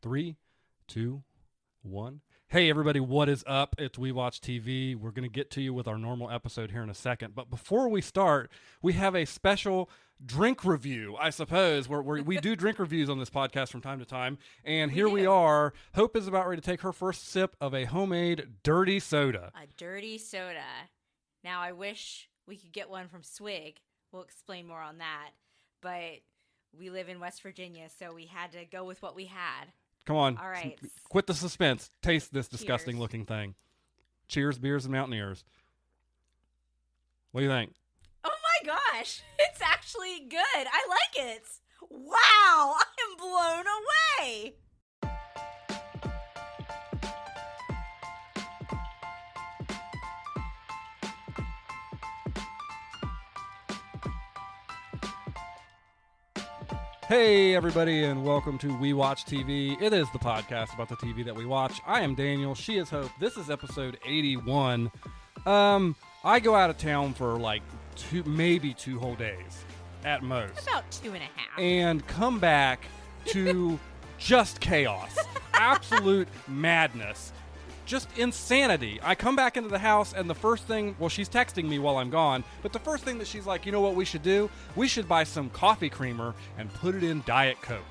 3, 2, 1. Hey everybody, what is up? It's We Watch TV. We're going to get to you with our normal episode here in a second. But before we start, we have a special drink review, I suppose, where we do drink reviews on this podcast from time to time. And here we are. Hope is about ready to take her first sip of a homemade dirty soda. A dirty soda. Now, I wish we could get one from Swig. We'll explain more on that. But we live in West Virginia, so we had to go with what we had. Come on. All right. Quit the suspense. Taste this disgusting looking thing. Cheers, beers, and Mountaineers. What do you think? Oh my gosh. It's actually good. I like it. Wow. I am blown away. Hey everybody, and welcome to We Watch TV. It is the podcast about the TV that we watch. I am Daniel. She is Hope. This is episode 81. I go out of town for like maybe 2 whole days at most. About 2.5. And come back to just chaos. Absolute madness. Just insanity. I come back into the house and the first thing, well, she's texting me while I'm gone, but the first thing that she's like, you know what we should do? We should buy some coffee creamer and put it in Diet Coke.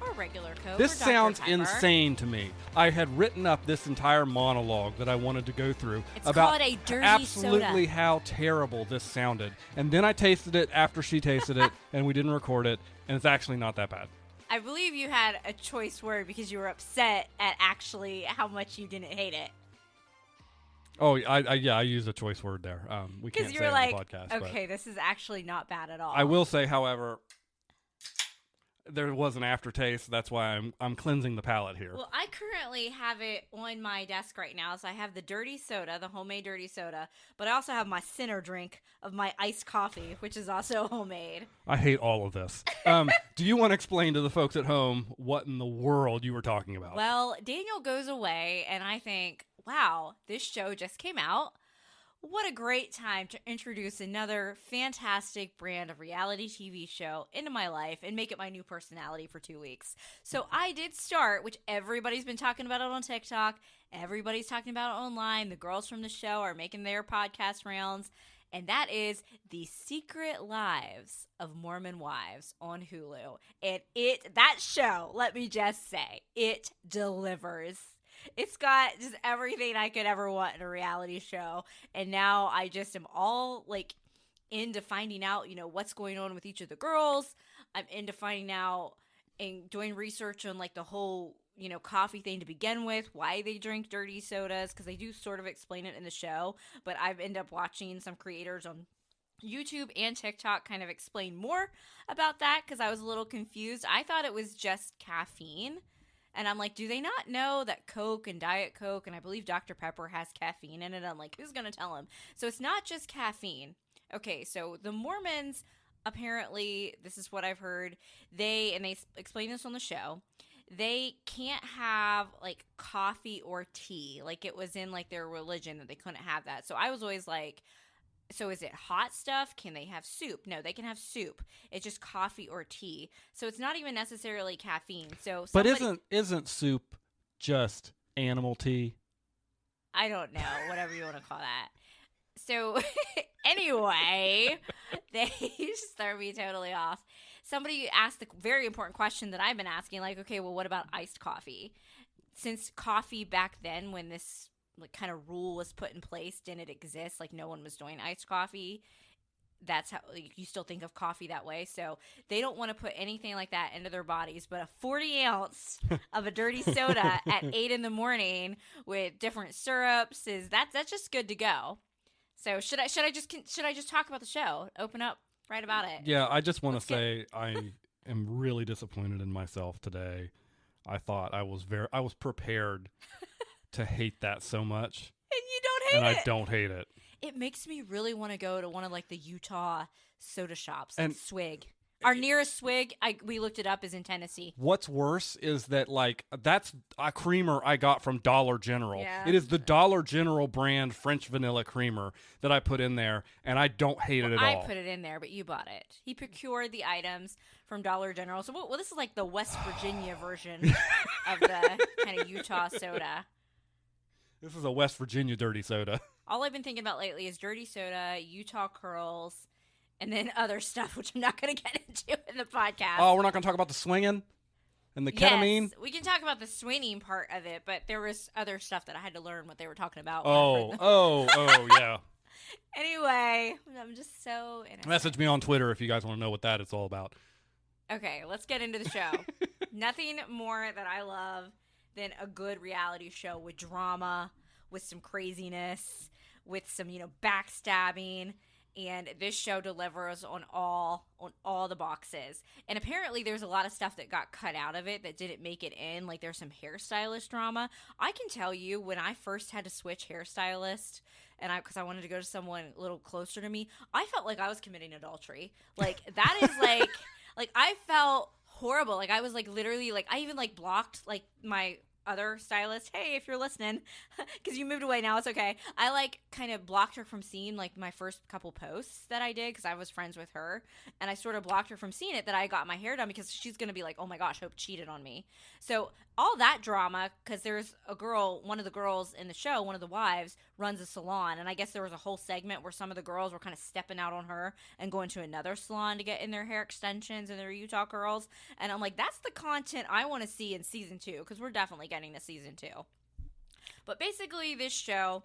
Or regular Coke. This or Dr. sounds Pepper. insane to me. I had written up this entire monologue that I wanted to go through It's about called a dirty absolutely soda. how terrible this sounded. And then I tasted it after she tasted it, and we didn't record it, and it's actually not that bad. I believe you had a choice word because you were upset at actually how much you didn't hate it. Oh, I used a choice word there. We can't Because say you were it like, on the podcast. okay, this is actually not bad at all. I will say, however, there was an aftertaste. That's why I'm cleansing the palate here. Well, I currently have it on my desk right now. So I have the dirty soda, the homemade dirty soda, but I also have my center drink of my iced coffee, which is also homemade. I hate all of this. Do you want to explain to the folks at home what in the world you were talking about? Well, Daniel goes away, and I think, wow, this show just came out. What a great time to introduce another fantastic brand of reality TV show into my life and make it my new personality for 2 weeks. So I did start, which everybody's been talking about it on TikTok. Everybody's talking about it online. The girls from the show are making their podcast rounds. And that is The Secret Lives of Mormon Wives on Hulu. And that show, let me just say, it delivers. It's got just everything I could ever want in a reality show. And now I just am all like into finding out, what's going on with each of the girls. I'm into finding out and doing research on like the whole, coffee thing to begin with, why they drink dirty sodas, because they do sort of explain it in the show. But I've ended up watching some creators on YouTube and TikTok kind of explain more about that because I was a little confused. I thought it was just caffeine. And I'm like, do they not know that Coke and Diet Coke, and I believe Dr. Pepper has caffeine in it? I'm like, who's going to tell them? So it's not just caffeine. Okay, so the Mormons, apparently, this is what I've heard, they explain this on the show, they can't have, like, coffee or tea. Like, it was in, like, their religion that they couldn't have that. So I was always like, so is it hot stuff? Can they have soup? No, they can have soup. It's just coffee or tea. So it's not even necessarily caffeine. But isn't soup just animal tea? I don't know, whatever you want to call that. So anyway, they just throw me totally off. Somebody asked the very important question that I've been asking, like, okay, well, what about iced coffee? Since coffee back then, when this like kind of rule was put in place, didn't exist, like no one was doing iced coffee, that's how you still think of coffee that way. So they don't want to put anything like that into their bodies, but a 40 ounce of a dirty soda at 8 a.m. with different syrups that's just good to go. So should I just talk about the show, open up right about it? Yeah, I just want to say I am really disappointed in myself today. I thought I was prepared to hate that so much. And you don't hate it. And I don't hate it. It makes me really want to go to one of like the Utah soda shops, like and Swig. Our nearest swig, we looked it up, is in Tennessee. What's worse is that, like, that's a creamer I got from Dollar General. Yeah. It is the Dollar General brand French vanilla creamer that I put in there, and I don't hate it at all. I put it in there, but you bought it. He procured the items from Dollar General. So, well, this is like the West Virginia version of the kind of Utah soda. This is a West Virginia dirty soda. All I've been thinking about lately is dirty soda, Utah curls, and then other stuff, which I'm not going to get into in the podcast. Oh, we're not going to talk about the swinging and the ketamine? Yes, we can talk about the swinging part of it, but there was other stuff that I had to learn what they were talking about. Oh, yeah. Anyway, I'm just so innocent. Message me on Twitter if you guys want to know what that is all about. Okay, let's get into the show. Nothing more that I love than a good reality show with drama, with some craziness, with some, backstabbing. And this show delivers on all the boxes. And apparently there's a lot of stuff that got cut out of it that didn't make it in. Like there's some hairstylist drama. I can tell you when I first had to switch hairstylist, and because I wanted to go to someone a little closer to me, I felt like I was committing adultery. Like that is like, like I felt horrible. Like I was like literally like I even like blocked like my other stylist. Hey, if you're listening, because you moved away now, it's okay. I like kind of blocked her from seeing like my first couple posts that I did because I was friends with her, and I sort of blocked her from seeing it that I got my hair done because she's gonna be like, oh my gosh, Hope cheated on me. So all that drama, because there's a girl, one of the girls in the show, one of the wives runs a salon, and I guess there was a whole segment where some of the girls were kind of stepping out on her and going to another salon to get in their hair extensions and their Utah curls, and I'm like, that's the content I want to see in season 2, because we're definitely getting to season 2. But basically this show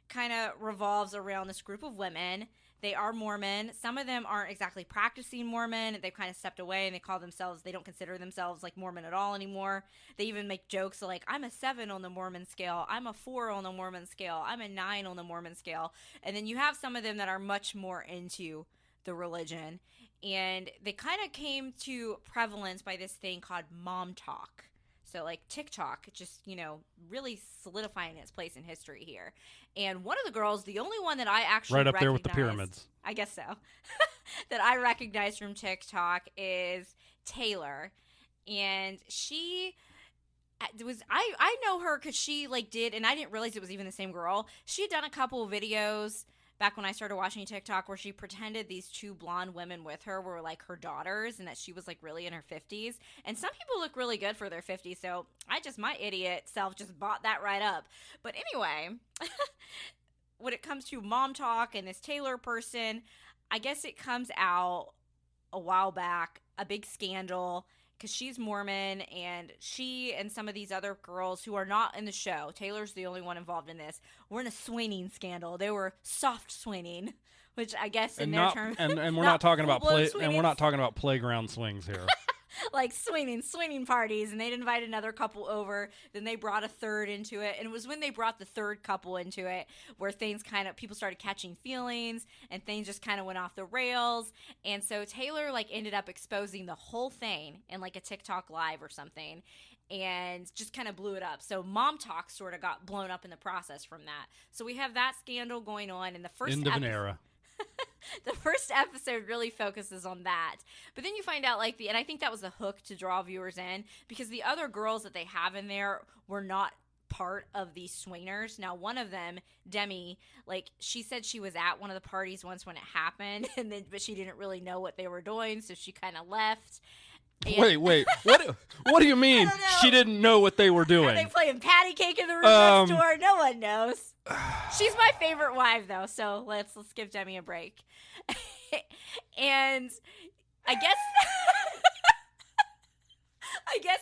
kind of revolves around this group of women. They are Mormon. Some of them aren't exactly practicing Mormon. They've kind of stepped away and they don't consider themselves like Mormon at all anymore. They even make jokes like, I'm a 7 on the Mormon scale. I'm a 4 on the Mormon scale. I'm a 9 on the Mormon scale. And then you have some of them that are much more into the religion. And they kind of came to prevalence by this thing called mom talk. So like TikTok, just, really solidifying its place in history here. And one of the girls, the only one that I actually right up there with the pyramids, I guess so, that I recognize from TikTok is Taylor. And she was, I know her because she did, and I didn't realize it was even the same girl. She had done a couple of videos back when I started watching TikTok where she pretended these 2 blonde women with her were like her daughters and that she was like really in her 50s. And some people look really good for their 50s, so my idiot self just bought that right up. But anyway, when it comes to mom talk and this Taylor person, I guess it comes out a while back, a big scandal, because she's Mormon, and she and some of these other girls who are not in the show, Taylor's the only one involved in this, were in a swinging scandal. They were soft swinging, which I guess in their terms, and we're not talking about and we're not talking about playground swings here. Like swinging parties, and they'd invite another couple over, then they brought a third into it, and it was when they brought the third couple into it where things people started catching feelings and things just kind of went off the rails. And so Taylor ended up exposing the whole thing in like a TikTok live or something, and just kind of blew it up. So mom talk sort of got blown up in the process from that. So we have that scandal going on in the first end of an era. The first episode really focuses on that. But then you find out and I think that was the hook to draw viewers in, because the other girls that they have in there were not part of these swingers. Now, one of them, Demi, she said she was at one of the parties once when it happened, but she didn't really know what they were doing, so she kind of left. And wait. What do you mean she didn't know what they were doing? Are they playing patty cake in the room next door? No one knows. She's my favorite wife, though, so let's give Demi a break. And I guess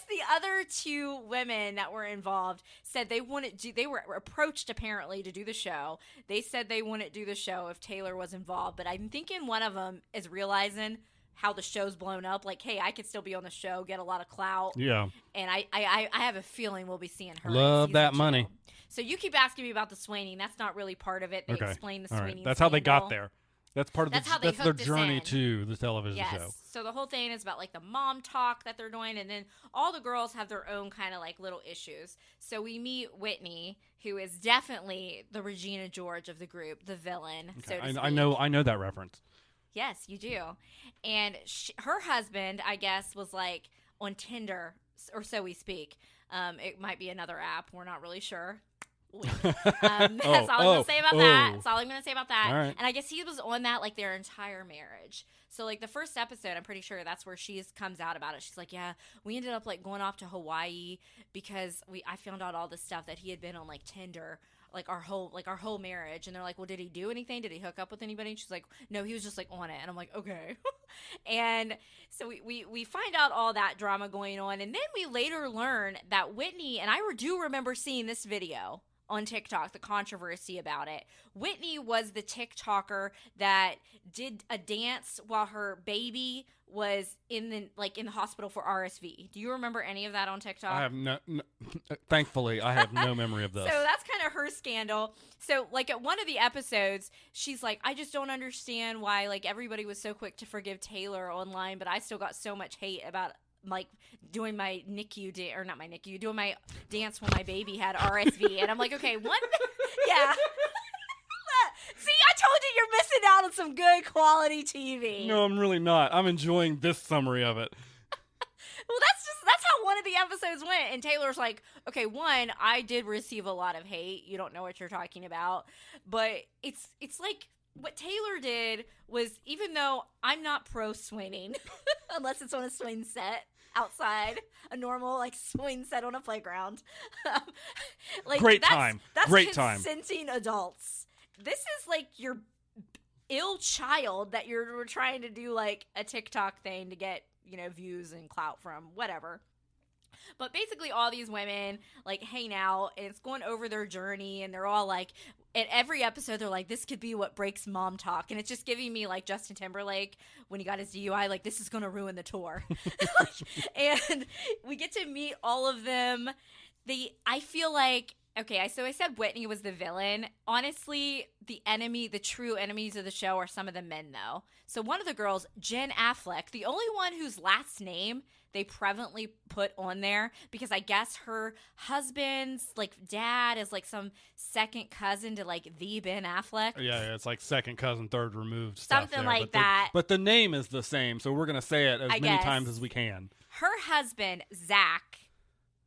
the other 2 women that were involved said they were approached apparently to do the show. They said they wouldn't do the show if Taylor was involved, but I'm thinking one of them is realizing how the show's blown up. Like, hey, I could still be on the show, get a lot of clout. Yeah. And I have a feeling we'll be seeing her. Love that money. So you keep asking me about the swinging. That's not really part of it. They explain the swinging. Right. That's how they got there. That's part of that's their journey in. To the television show. So the whole thing is about the mom talk that they're doing, and then all the girls have their own kind of little issues. So we meet Whitney, who is definitely the Regina George of the group, the villain. Okay. So to speak. I know that reference. Yes, you do. And her husband, I guess, was like on Tinder, or so we speak. It might be another app. We're not really sure. That's all I'm going to say about that. That's all I'm going to say about that. All right. And I guess he was on that like their entire marriage. So like the first episode, I'm pretty sure that's where she comes out about it. She's like, yeah, we ended up like going off to Hawaii because I found out all this stuff that he had been on like Tinder like our whole marriage. And they're like, well, did he do anything? Did he hook up with anybody? And she's like, no, he was just like on it. And I'm like, okay. And so we find out all that drama going on. And then we later learn that Whitney, and I do remember seeing this video on TikTok, the controversy about it. Whitney was the TikToker that did a dance while her baby was in the hospital for RSV. Do you remember any of that on TikTok? I have no thankfully, I have no memory of this. So that's kind of her scandal. So like at one of the episodes, she's like, I just don't understand why like everybody was so quick to forgive Taylor online, but I still got so much hate about like doing my NICU or not my NICU, doing my dance when my baby had RSV. And I'm like, okay, yeah. See, I told you you're missing out on some good quality TV. No, I'm really not. I'm enjoying this summary of it. Well, that's how one of the episodes went. And Taylor's like, okay, one, I did receive a lot of hate. You don't know what you're talking about. But it's like what Taylor did was, even though I'm not pro swinging, unless it's on a swing set outside, a normal like swing set on a playground. Like Great time. That's Great time. Consenting adults. This is like your ill child that you're trying to do like a TikTok thing to get, views and clout from, whatever. But basically all these women like hang out and it's going over their journey, and they're all like, at every episode they're like, this could be what breaks mom talk. And it's just giving me like Justin Timberlake when he got his DUI, like this is going to ruin the tour. And we get to meet all of them. I feel like, okay, so I said Whitney was the villain. Honestly, the true enemies of the show are some of the men, though. So one of the girls, Jen Affleck, the only one whose last name they prevalently put on there, because I guess her husband's like dad is like some second cousin to like the Ben Affleck. Yeah, it's like second cousin, third removed stuff. Something like that. But the name is the same, so we're going to say it as many times as we can. Her husband, Zach,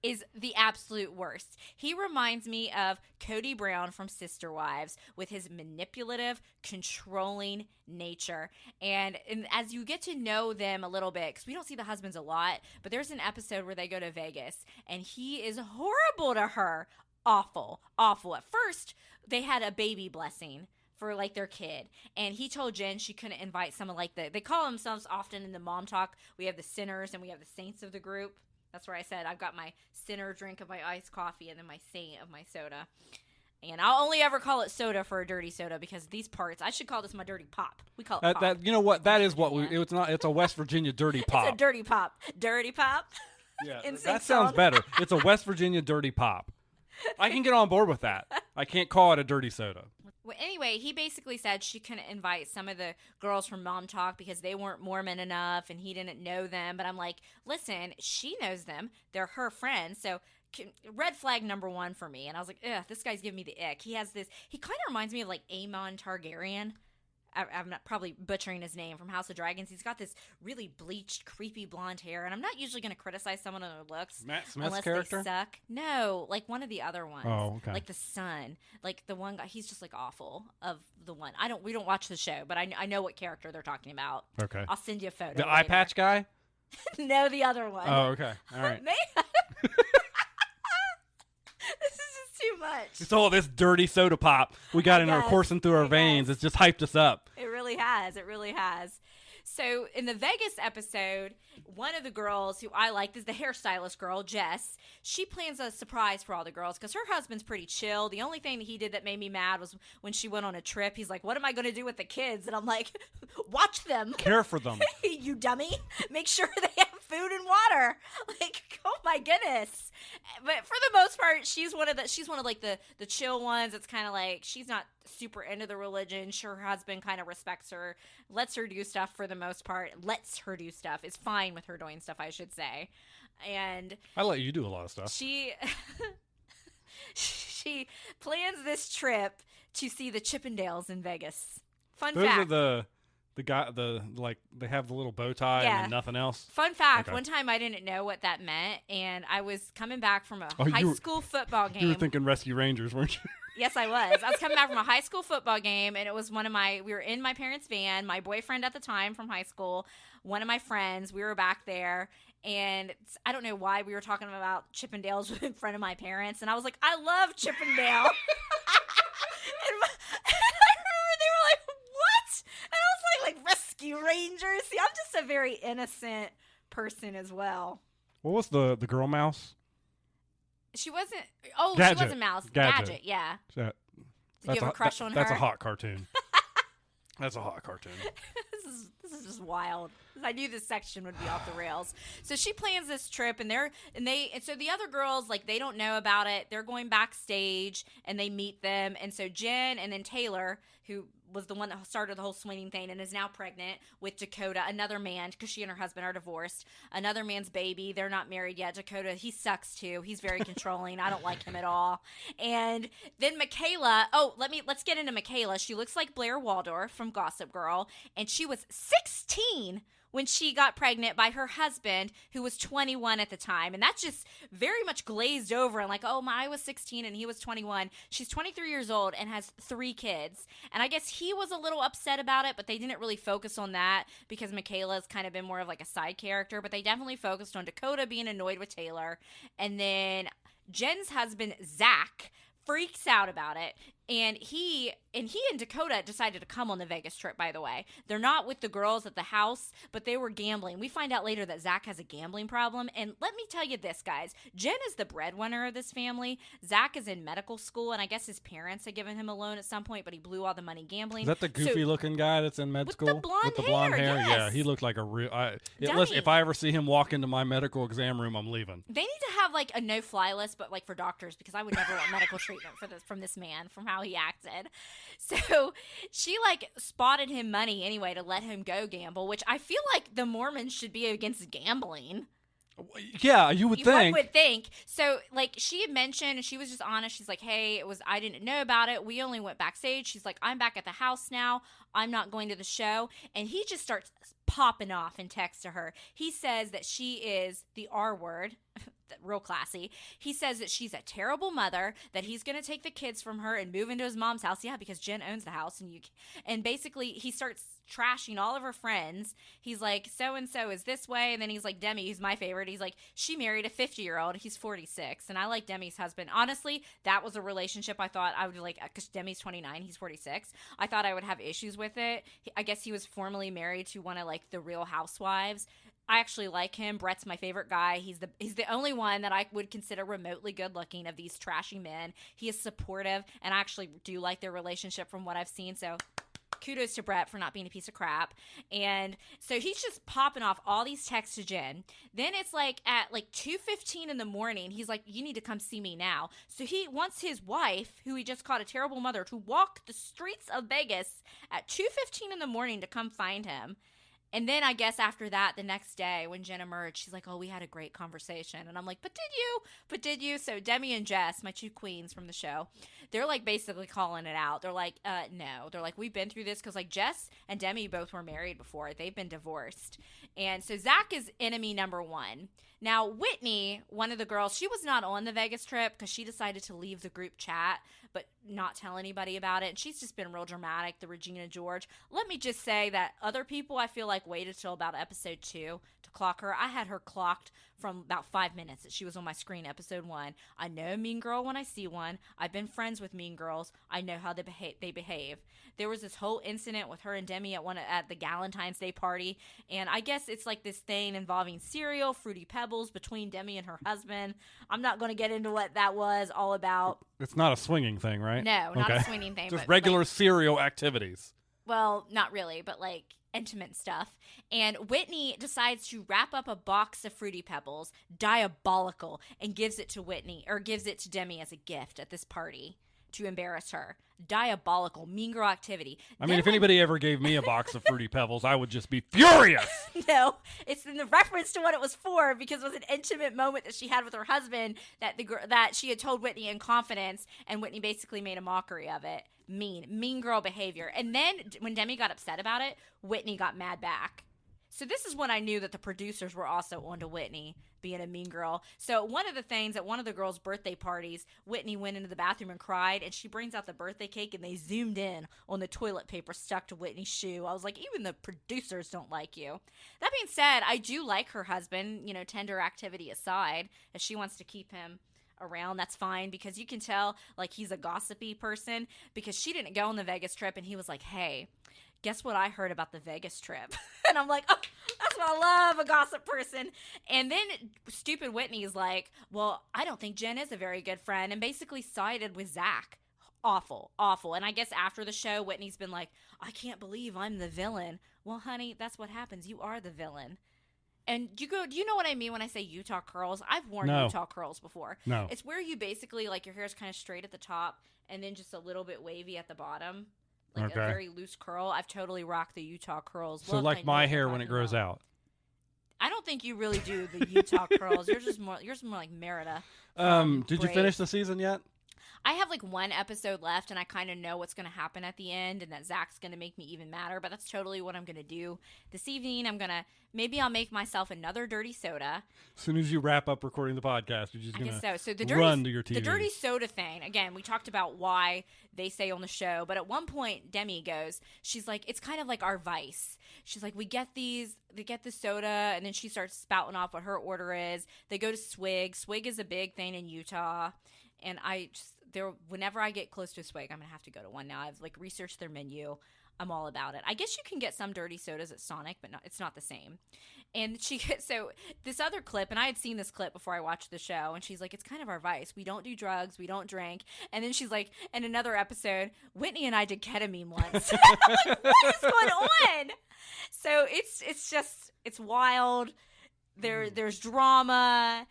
is the absolute worst. He reminds me of Cody Brown from Sister Wives with his manipulative, controlling nature. And as you get to know them a little bit, because we don't see the husbands a lot, but there's an episode where they go to Vegas, and he is horrible to her. Awful, awful. At first, they had a baby blessing for like their kid, and he told Jen she couldn't invite some of like they call themselves often in the mom talk, we have the sinners and we have the saints of the group. That's where I said I've got my sinner drink of my iced coffee and then my saint of my soda. And I'll only ever call it soda for a dirty soda, because these parts, I should call this my dirty pop. We call it pop. You know what? That is what it's a West Virginia dirty pop. It's a dirty pop. Dirty pop. Yeah, that sounds better. It's a West Virginia dirty pop. I can get on board with that. I can't call it a dirty soda. Well, anyway, he basically said she couldn't invite some of the girls from Mom Talk because they weren't Mormon enough and he didn't know them. But I'm like, listen, she knows them. They're her friends. So red flag number one for me. And I was like, ugh, this guy's giving me the ick. He kind of reminds me of like Aemon Targaryen. I'm not probably butchering his name, from House of Dragons. He's got this really bleached, creepy blonde hair, and I'm not usually going to criticize someone on their looks. Matt Smith's unless character? They suck. No, like one of the other ones. Oh, okay. Like the son, like the one guy. He's just like awful. Of the one, we don't watch the show, but I know what character they're talking about. Okay, I'll send you a photo. The eye patch guy? No, the other one. Oh, okay, all right. This is just too much. It's all this dirty soda pop we got coursing through our veins. It's just hyped us up. It really has. It really has. So in the Vegas episode, one of the girls who I like is the hairstylist girl, Jess. She plans a surprise for all the girls because her husband's pretty chill. The only thing that he did that made me mad was when she went on a trip. He's like, what am I going to do with the kids? And I'm like, watch them. Care for them. You dummy. Make sure they have food and water. Like, oh my goodness. But for the most part, she's one of like the chill ones. It's kind of like she's not super into the religion. Her husband kind of respects her, lets her do stuff for the most part. Lets her do stuff. Is fine with her doing stuff, I should say. And I let you do a lot of stuff. She plans this trip to see the Chippendales in Vegas. Fun fact. Those are The guy, they have the little bow tie and then nothing else. Fun fact, one time I didn't know what that meant, and I was coming back from a high school football game. You were thinking Rescue Rangers, weren't you? Yes, I was. I was coming back from a high school football game, and it was we were in my parents' van, my boyfriend at the time from high school, one of my friends, we were back there, and I don't know why we were talking about Chippendales in front of my parents, and I was like, I love Chippendale. Like Rescue Rangers. See, I'm just a very innocent person as well. What was the girl mouse? She wasn't. Oh, Gadget. She wasn't mouse. Gadget. Yeah. Did you have a crush on her? That's a hot cartoon. That's a hot cartoon. This is just wild. I knew this section would be off the rails. So she plans this trip, and so the other girls, like, they don't know about it. They're going backstage, and they meet them, and so Jen and then Taylor, who was the one that started the whole swinging thing and is now pregnant with Dakota, another man, because she and her husband are divorced, another man's baby. They're not married yet. Dakota, he sucks too. He's very controlling. I don't like him at all. And then Michaela, let's get into Michaela. She looks like Blair Waldorf from Gossip Girl, and she was 16 when she got pregnant by her husband, who was 21 at the time. And that's just very much glazed over. And like, I was 16 and he was 21. She's 23 years old and has 3 kids. And I guess he was a little upset about it, but they didn't really focus on that because Michaela's kind of been more of like a side character. But they definitely focused on Dakota being annoyed with Taylor. And then Jen's husband, Zach, freaks out about it. And he and Dakota decided to come on the Vegas trip, by the way. They're not with the girls at the house, but they were gambling. We find out later that Zach has a gambling problem. And let me tell you this, guys. Jen is the breadwinner of this family. Zach is in medical school, and I guess his parents had given him a loan at some point, but he blew all the money gambling. Is that the goofy-looking guy that's in med school? With the blonde hair? Yes. Yeah, he looked like a real... Listen, if I ever see him walk into my medical exam room, I'm leaving. They need to have, like, a no-fly list, but, like, for doctors, because I would never want medical treatment from this man, from how he acted. So she, like, spotted him money anyway to let him go gamble, which I feel like the Mormons should be against gambling. Yeah, you would think. One would think. So, like, she had mentioned, and she was just honest. She's like, hey, I didn't know about it. We only went backstage. She's like, I'm back at the house now. I'm not going to the show. And he just starts popping off in text to her. He says that she is the R word. Real classy. He says that she's a terrible mother, that he's going to take the kids from her and move into his mom's house. Yeah, because Jen owns the house. And basically he starts trashing all of her friends. He's like, so-and-so is this way. And then he's like, Demi, who's my favorite. He's like, she married a 50-year-old. He's 46. And I like Demi's husband. Honestly, that was a relationship I thought I would like, because Demi's 29. He's 46. I thought I would have issues with it. I guess he was formerly married to one of like the Real Housewives. I actually like him. Brett's my favorite guy. He's the only one that I would consider remotely good looking of these trashy men. He is supportive, and I actually do like their relationship from what I've seen. So kudos to Brett for not being a piece of crap. And so he's just popping off all these texts to Jen. Then it's like at like 2:15 in the morning, he's like, you need to come see me now. So he wants his wife, who he just called a terrible mother, to walk the streets of Vegas at 2:15 in the morning to come find him. And then I guess after that, the next day when Jen emerged, she's like, oh, we had a great conversation. And I'm like, but did you? So Demi and Jess, my 2 queens from the show, they're like basically calling it out. They're like, no. They're like, we've been through this because like Jess and Demi both were married before. They've been divorced. And so Zach is enemy number 1. Now, Whitney, one of the girls, she was not on the Vegas trip because she decided to leave the group chat but not tell anybody about it. And she's just been real dramatic, the Regina George. Let me just say that other people, I feel like, waited till about episode 2 to clock her. I had her clocked from about 5 minutes that she was on my screen, episode 1. I know a mean girl when I see one. I've been friends with mean girls. I know how they behave. There was this whole incident with her and Demi at the Galentine's Day party, and I guess it's like this thing involving cereal, Fruity Pebbles between Demi and her husband. I'm not going to get into what that was all about. It's not a swinging thing, right? No, not a swinging thing. Just regular like, cereal activities. Well, not really, but like intimate stuff. And Whitney decides to wrap up a box of Fruity Pebbles, diabolical, and gives it to Demi as a gift at this party to embarrass her. Diabolical, mean girl activity. I mean, if anybody ever gave me a box of Fruity Pebbles, I would just be furious. No, it's in the reference to what it was for, because it was an intimate moment that she had with her husband that she had told Whitney in confidence, and Whitney basically made a mockery of it. mean girl behavior. And then when Demi got upset about it, Whitney got mad back. So this is when I knew that the producers were also onto Whitney being a mean girl. So one of the things at one of the girls' birthday parties, Whitney went into the bathroom and cried, and she brings out the birthday cake, and they zoomed in on the toilet paper stuck to Whitney's shoe. I was like, even the producers don't like you. That being said, I do like her husband, tender activity aside, if she wants to keep him around, that's fine, because you can tell like he's a gossipy person, because she didn't go on the Vegas trip, and he was like, hey, guess what I heard about the Vegas trip? And I'm like, oh, that's what I love, a gossip person. And then stupid Whitney's like, well, I don't think Jen is a very good friend, and basically sided with Zach. Awful. And I guess after the show, Whitney's been like, I can't believe I'm the villain. Well, honey, that's what happens. You are the villain. And do you know what I mean when I say Utah curls? I've worn Utah curls before. No. It's where you basically, like, your hair is kind of straight at the top and then just a little bit wavy at the bottom. Like a very loose curl. I've totally rocked the Utah curls. So like my hair when it grows out. I don't think you really do the Utah curls. Yours more like Merida. Did you finish the season yet? I have like one episode left, and I kind of know what's going to happen at the end, and that Zach's going to make me even madder, but that's totally what I'm going to do. This evening, maybe I'll make myself another dirty soda. As soon as you wrap up recording the podcast, you're just going to run to your TV. The dirty soda thing, again, we talked about why they say on the show, but at one point, Demi she's like, it's kind of like our Vice. She's like, they get the soda, and then she starts spouting off what her order is. They go to Swig. Swig is a big thing in Utah, and whenever I get close to a Swig, I'm going to have to go to one now. I've researched their menu. I'm all about it. I guess you can get some dirty sodas at Sonic, but it's not the same. And so this other clip, and I had seen this clip before I watched the show, and she's like, it's kind of our Vice. We don't do drugs. We don't drink. And then she's like, in another episode, Whitney and I did ketamine once. I'm like, what is going on? So it's wild. There's drama.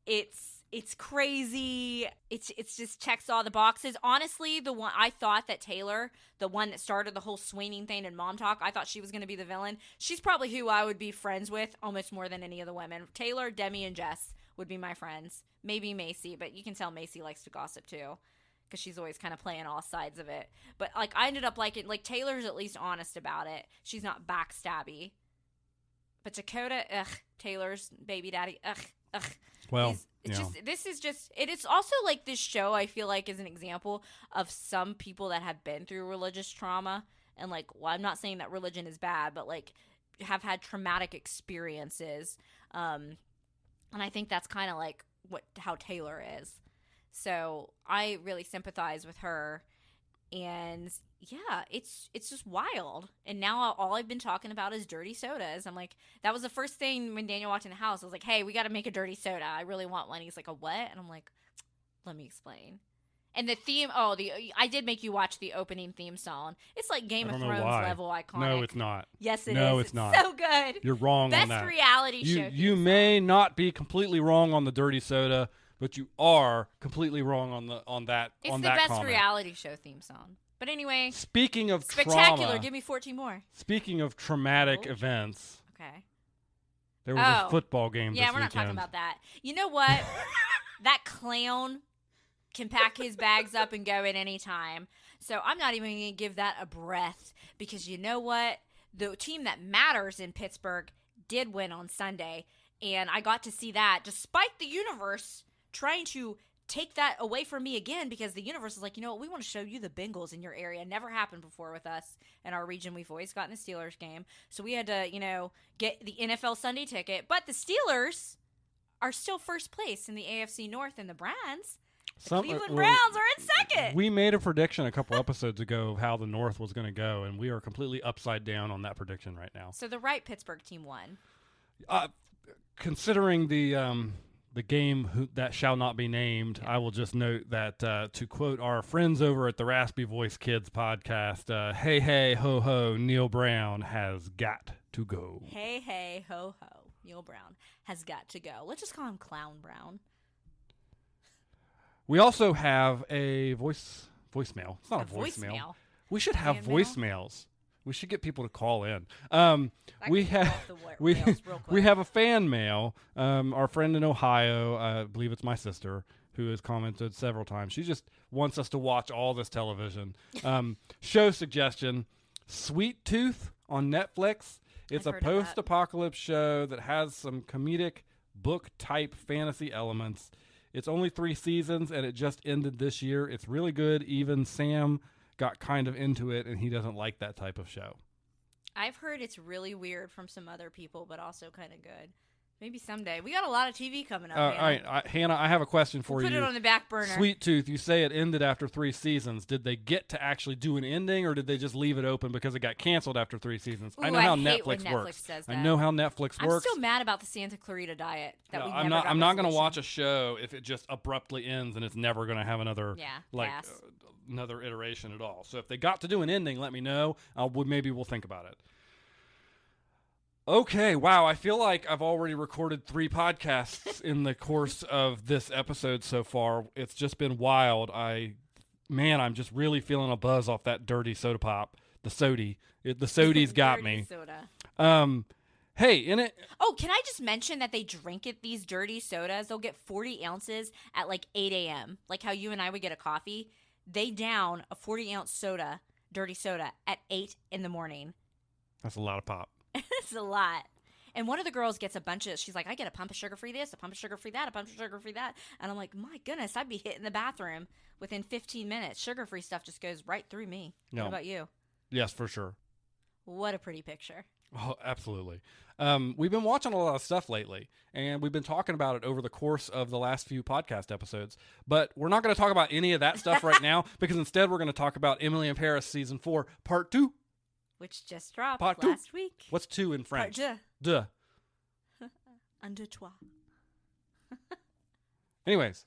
It's crazy. It's just checks all the boxes. Honestly, the one I thought that Taylor, the one that started the whole swinging thing in Mom Talk, I thought she was going to be the villain. She's probably who I would be friends with almost more than any of the women. Taylor, Demi, and Jess would be my friends. Maybe Macy, but you can tell Macy likes to gossip too, because she's always kind of playing all sides of it. But I ended up liking Taylor's at least honest about it. She's not backstabby. But Dakota, Taylor's baby daddy, Well, it is also like this show, I feel like, is an example of some people that have been through religious trauma. And I'm not saying that religion is bad, but have had traumatic experiences. And I think that's kind of how Taylor is. So I really sympathize with her. And yeah, it's just wild. And now all I've been talking about is dirty sodas. I'm like, that was the first thing when Daniel walked in the house. I was like, hey, we got to make a dirty soda. I really want one. He's like, a what? And I'm like, let me explain. And the theme, I did make you watch the opening theme song. It's like Game of Thrones level iconic. No, it's not. Yes, it is. No, it's not. So good. You're wrong on that. Best reality show. You may not be completely wrong on the dirty soda, but you are completely wrong on that comment. It's the best reality show theme song. But anyway, speaking of spectacular, trauma, give me 14 more. Speaking of traumatic events, okay, there was a football game this weekend. We're not talking about that. You know what? That clown can pack his bags up and go at any time. So I'm not even going to give that a breath, because you know what? The team that matters in Pittsburgh did win on Sunday, and I got to see that despite the universe trying to take that away from me again, because the universe is like, you know what, we want to show you the Bengals in your area. Never happened before with us in our region. We've always gotten the Steelers game. So we had to, get the NFL Sunday ticket. But the Steelers are still first place in the AFC North, and the Browns, Cleveland Browns, are in second. We made a prediction a couple episodes ago of how the North was going to go, and we are completely upside down on that prediction right now. So the right Pittsburgh team won. Considering the game that shall not be named, I will just note that, to quote our friends over at the Raspy Voice Kids podcast, hey, hey, ho, ho, Neil Brown has got to go. Hey, hey, ho, ho, Neil Brown has got to go. Let's just call him Clown Brown. We also have a voicemail. It's not a voicemail. We should have voicemails. We should get people to call in. We have a fan mail. Our friend in Ohio, I believe it's my sister, who has commented several times. She just wants us to watch all this television. Show suggestion, Sweet Tooth on Netflix. It's I've a heard of that. post-apocalypse show that has some comedic book-type fantasy elements. It's only 3 seasons, and it just ended this year. It's really good. Even Sam got kind of into it, and he doesn't like that type of show. I've heard it's really weird from some other people, but also kind of good. Maybe someday. We got a lot of TV coming up. All right, Hannah, I have a question for Put you. it on the back burner. Sweet Tooth, you say it ended after 3 seasons. Did they get to actually do an ending, or did they just leave it open because it got canceled after 3 seasons? Ooh, I know how hate when Netflix Netflix works. does I that. know how Netflix I'm works. still mad about the Santa Clarita Diet that we I'm never not. I'm not going to resolution. watch a show if it just abruptly ends and it's never going to have another pass. another iteration at all. So if they got to do an ending, let me know. Maybe we'll think about it. Okay, wow. I feel like I've already recorded 3 podcasts in the course of this episode so far. It's just been wild. I'm just really feeling a buzz off that dirty soda pop. The sody. The sody's got Dirty me. Soda. Hey, in it. Oh, can I just mention that they drink these dirty sodas? They'll get 40 ounces at like 8 a.m. Like how you and I would get a coffee. They down a 40-ounce soda, dirty soda, at 8 in the morning. That's a lot of pop. It's a lot. And one of the girls gets a bunch of, she's like, I get a pump of sugar-free this, a pump of sugar-free that, a pump of sugar-free that. And I'm like, my goodness, I'd be hitting the bathroom within 15 minutes. Sugar-free stuff just goes right through me. No. What about you? Yes, for sure. What a pretty picture. Oh, absolutely. We've been watching a lot of stuff lately, and we've been talking about it over the course of the last few podcast episodes. But we're not going to talk about any of that stuff right now, because instead we're going to talk about Emily in Paris Season 4, Part 2. Which just dropped Part 2. last week. What's 2 in French? Part deux. Un, deux, trois. Anyways.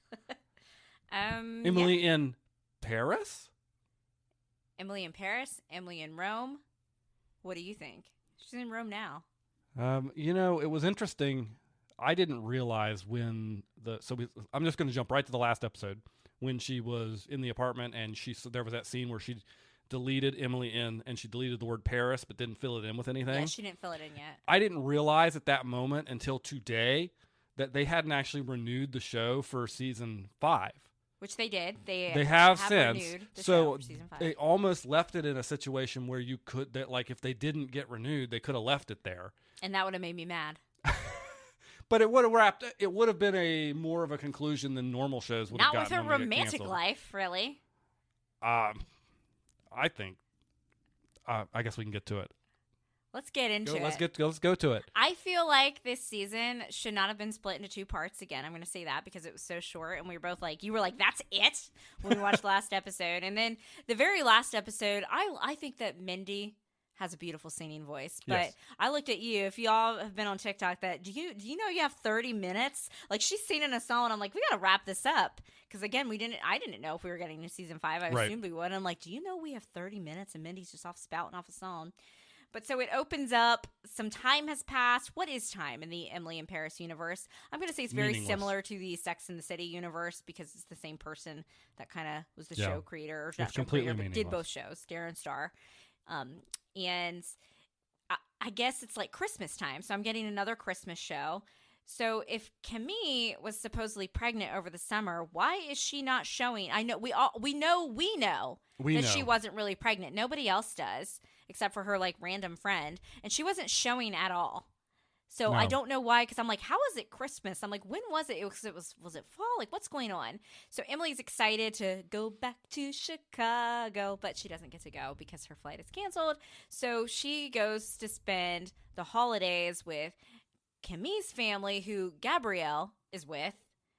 Emily in Paris? Emily in Paris, Emily in Rome. What do you think? She's in Rome now. It was interesting. I didn't realize when I'm just going to jump right to the last episode when she was in the apartment and there was that scene where she deleted Emily in and she deleted the word Paris but didn't fill it in with anything. Yeah, she didn't fill it in yet. I didn't realize at that moment until today that they hadn't actually renewed the show for season 5. Which they did. They have since. renewed the so show for season 5. they almost left it in a situation where you could if they didn't get renewed, they could have left it there. And that would have made me mad. But it would have wrapped. It would have been a more of a conclusion than normal shows would have Not with gotten her when they get romantic canceled. life, really. I think. I guess we can get to it. Let's get into it. Let's go to it. I feel like this season should not have been split into 2 parts. Again, I'm going to say that because it was so short, and we were both like, you were like, that's it when we watched the last episode. And then the very last episode, I think that Mindy has a beautiful singing voice. But Yes. I looked at you. If y'all have been on TikTok, that do you know you have 30 minutes? Like, she's singing a song, and I'm like, we got to wrap this up. Because, again, I didn't know if we were getting to season 5. I Right. assumed we would. And I'm like, do you know we have 30 minutes? And Mindy's just off spouting off a song. But so it opens up. Some time has passed. What is time in the Emily in Paris universe? I'm going to say it's very Meaningless. similar to the Sex and the City universe because it's the same person that kind of was the Yeah. show creator. Or not It's show completely creator, but did both meaningless. shows, Darren Star. And I guess it's like Christmas time. So I'm getting another Christmas show. So if Camille was supposedly pregnant over the summer, why is she not showing? I know we know that she wasn't really pregnant. Nobody else does except for her like random friend, and she wasn't showing at all. So No. I don't know why, because I'm like, how is it Christmas? I'm like, when was it? Was it fall? Like, what's going on? So Emily's excited to go back to Chicago, but she doesn't get to go because her flight is canceled. So she goes to spend the holidays with Camille's family, who Gabrielle is with,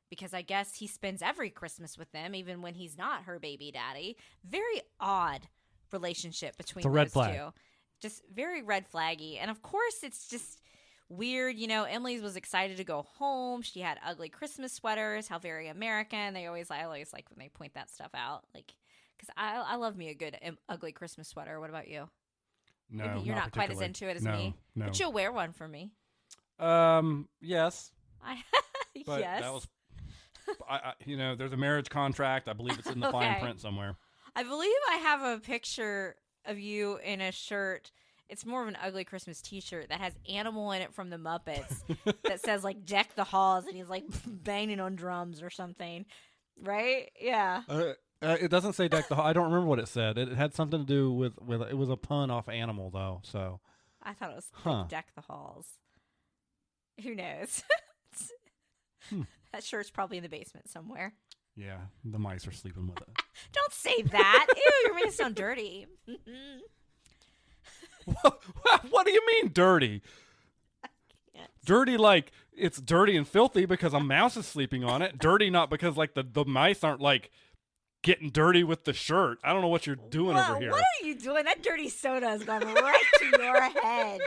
because I guess he spends every Christmas with them, even when he's not her baby daddy. Very odd relationship between It's a red those flag. two. Just very red flaggy. And of course, it's just weird. You know, Emily was excited to go home. She had ugly Christmas sweaters. How very American. I always like when they point that stuff out. Like, because I love me a good ugly Christmas sweater. What about you? No, Maybe you're not quite as into it as me. No. But you'll wear one for me. Yes. But Yes. that was. There's a marriage contract. I believe it's in the fine Okay. print somewhere. I believe I have a picture of you in a shirt. It's more of an ugly Christmas t-shirt that has Animal in it from the Muppets that says like deck the halls, and he's like banging on drums or something. Right? Yeah. It doesn't say deck the hall. I don't remember what it said. It had something to do with it was a pun off animal though. So I thought it was Huh. like deck the halls. Who knows? Hmm. That shirt's probably in the basement somewhere. yeah, the mice are sleeping with it. Don't say that. Ew, you're making it sound dirty. What do you mean dirty? Can't. Dirty like it's dirty and filthy because a mouse is sleeping on it. Dirty not because like the mice aren't like getting dirty with the shirt. I don't know what you're doing over here. What are you doing? That dirty soda has gone right to your head.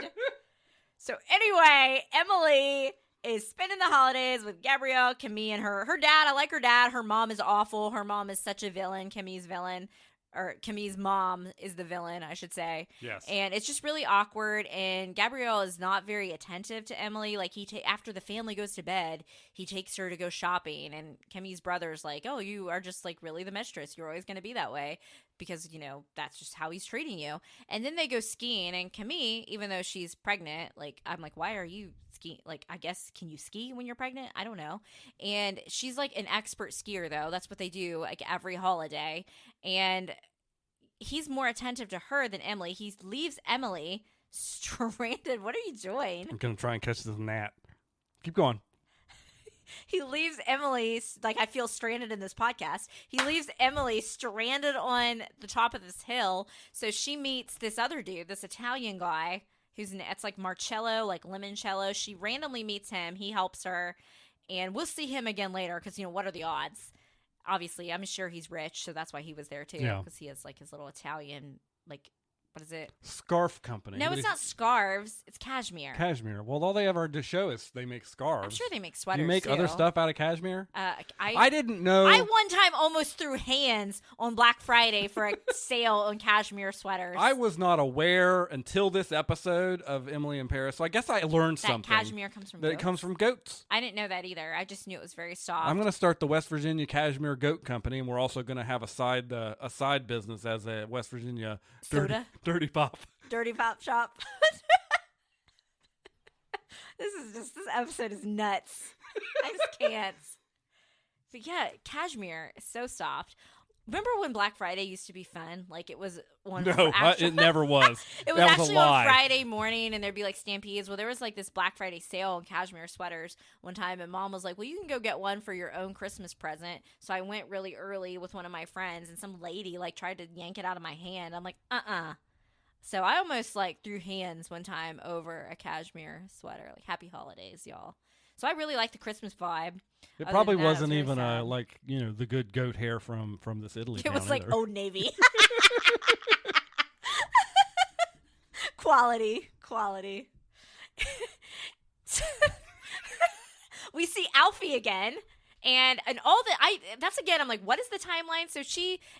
So anyway, Emily is spending the holidays with Gabrielle, Camille, and her dad. I like her dad. Her mom is awful. Her mom is such a villain. Camille's villain. Or Camille's mom is the villain, I should say. Yes. And it's just really awkward. And Gabrielle is not very attentive to Emily. Like after the family goes to bed, he takes her to go shopping. And Camille's brother's like, "Oh, you are just like really the mistress. You're always going to be that way because that's just how he's treating you." And then they go skiing. And Camille, even though she's pregnant, like I'm like, "Why are you skiing? Like I guess can you ski when you're pregnant? I don't know." And she's like an expert skier though. That's what they do like every holiday. And he's more attentive to her than Emily. He leaves Emily stranded. What are you doing? I'm gonna try and catch this gnat. Keep going. He leaves Emily, like I feel stranded in this podcast. He leaves Emily stranded on the top of this hill. So she meets this other dude, this Italian guy, it's like Marcello, like Limoncello. She randomly meets him. He helps her. And we'll see him again later because, what are the odds? Obviously, I'm sure he's rich, so that's why he was there too. Yeah. Because he has like his little Italian, like, what is it? Scarf company. No, it's not scarves. It's cashmere. Cashmere. Well, all they ever to show is they make scarves. I'm sure they make sweaters. You make too. other stuff out of cashmere? I didn't know. I one time almost threw hands on Black Friday for a sale on cashmere sweaters. I was not aware until this episode of Emily in Paris. So I guess I learned that something. Cashmere comes from that goats. it comes from goats. I didn't know that either. I just knew it was very soft. I'm going to start the West Virginia Cashmere Goat Company, and we're also going to have a side business as a West Virginia Soda? dirty pop. Dirty Pop Shop. This episode is nuts. I just can't. But yeah, cashmere is so soft. Remember when Black Friday used to be fun? Like it was one. No, it never was. It was that actually was a lie. on Friday morning, and there'd be like stampedes. Well, there was like this Black Friday sale on cashmere sweaters one time, and Mom was like, "Well, you can go get one for your own Christmas present." So I went really early with one of my friends, and some lady like tried to yank it out of my hand. I'm like, So I almost like threw hands one time over a cashmere sweater. Like, happy holidays, y'all. So I really like the Christmas vibe. It Other probably than that, wasn't it was even very sad. the good goat hair from this Italy It town was like either. Old Navy. Quality. We see Alfie again. And all that's again, I'm like, what is the timeline? So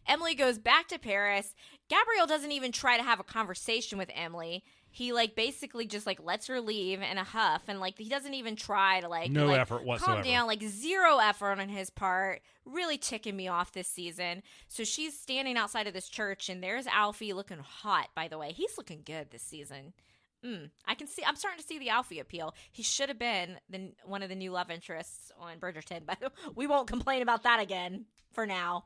Emily goes back to Paris. Gabrielle doesn't even try to have a conversation with Emily. He like basically just like lets her leave in a huff, and like he doesn't even try to like no effort whatsoever. Calm down, like zero effort on his part. Really ticking me off this season. So she's standing outside of this church, and there's Alfie looking hot. By the way, he's looking good this season. I'm starting to see the Alfie appeal. He should have been one of the new love interests on Bridgerton, but we won't complain about that again for now.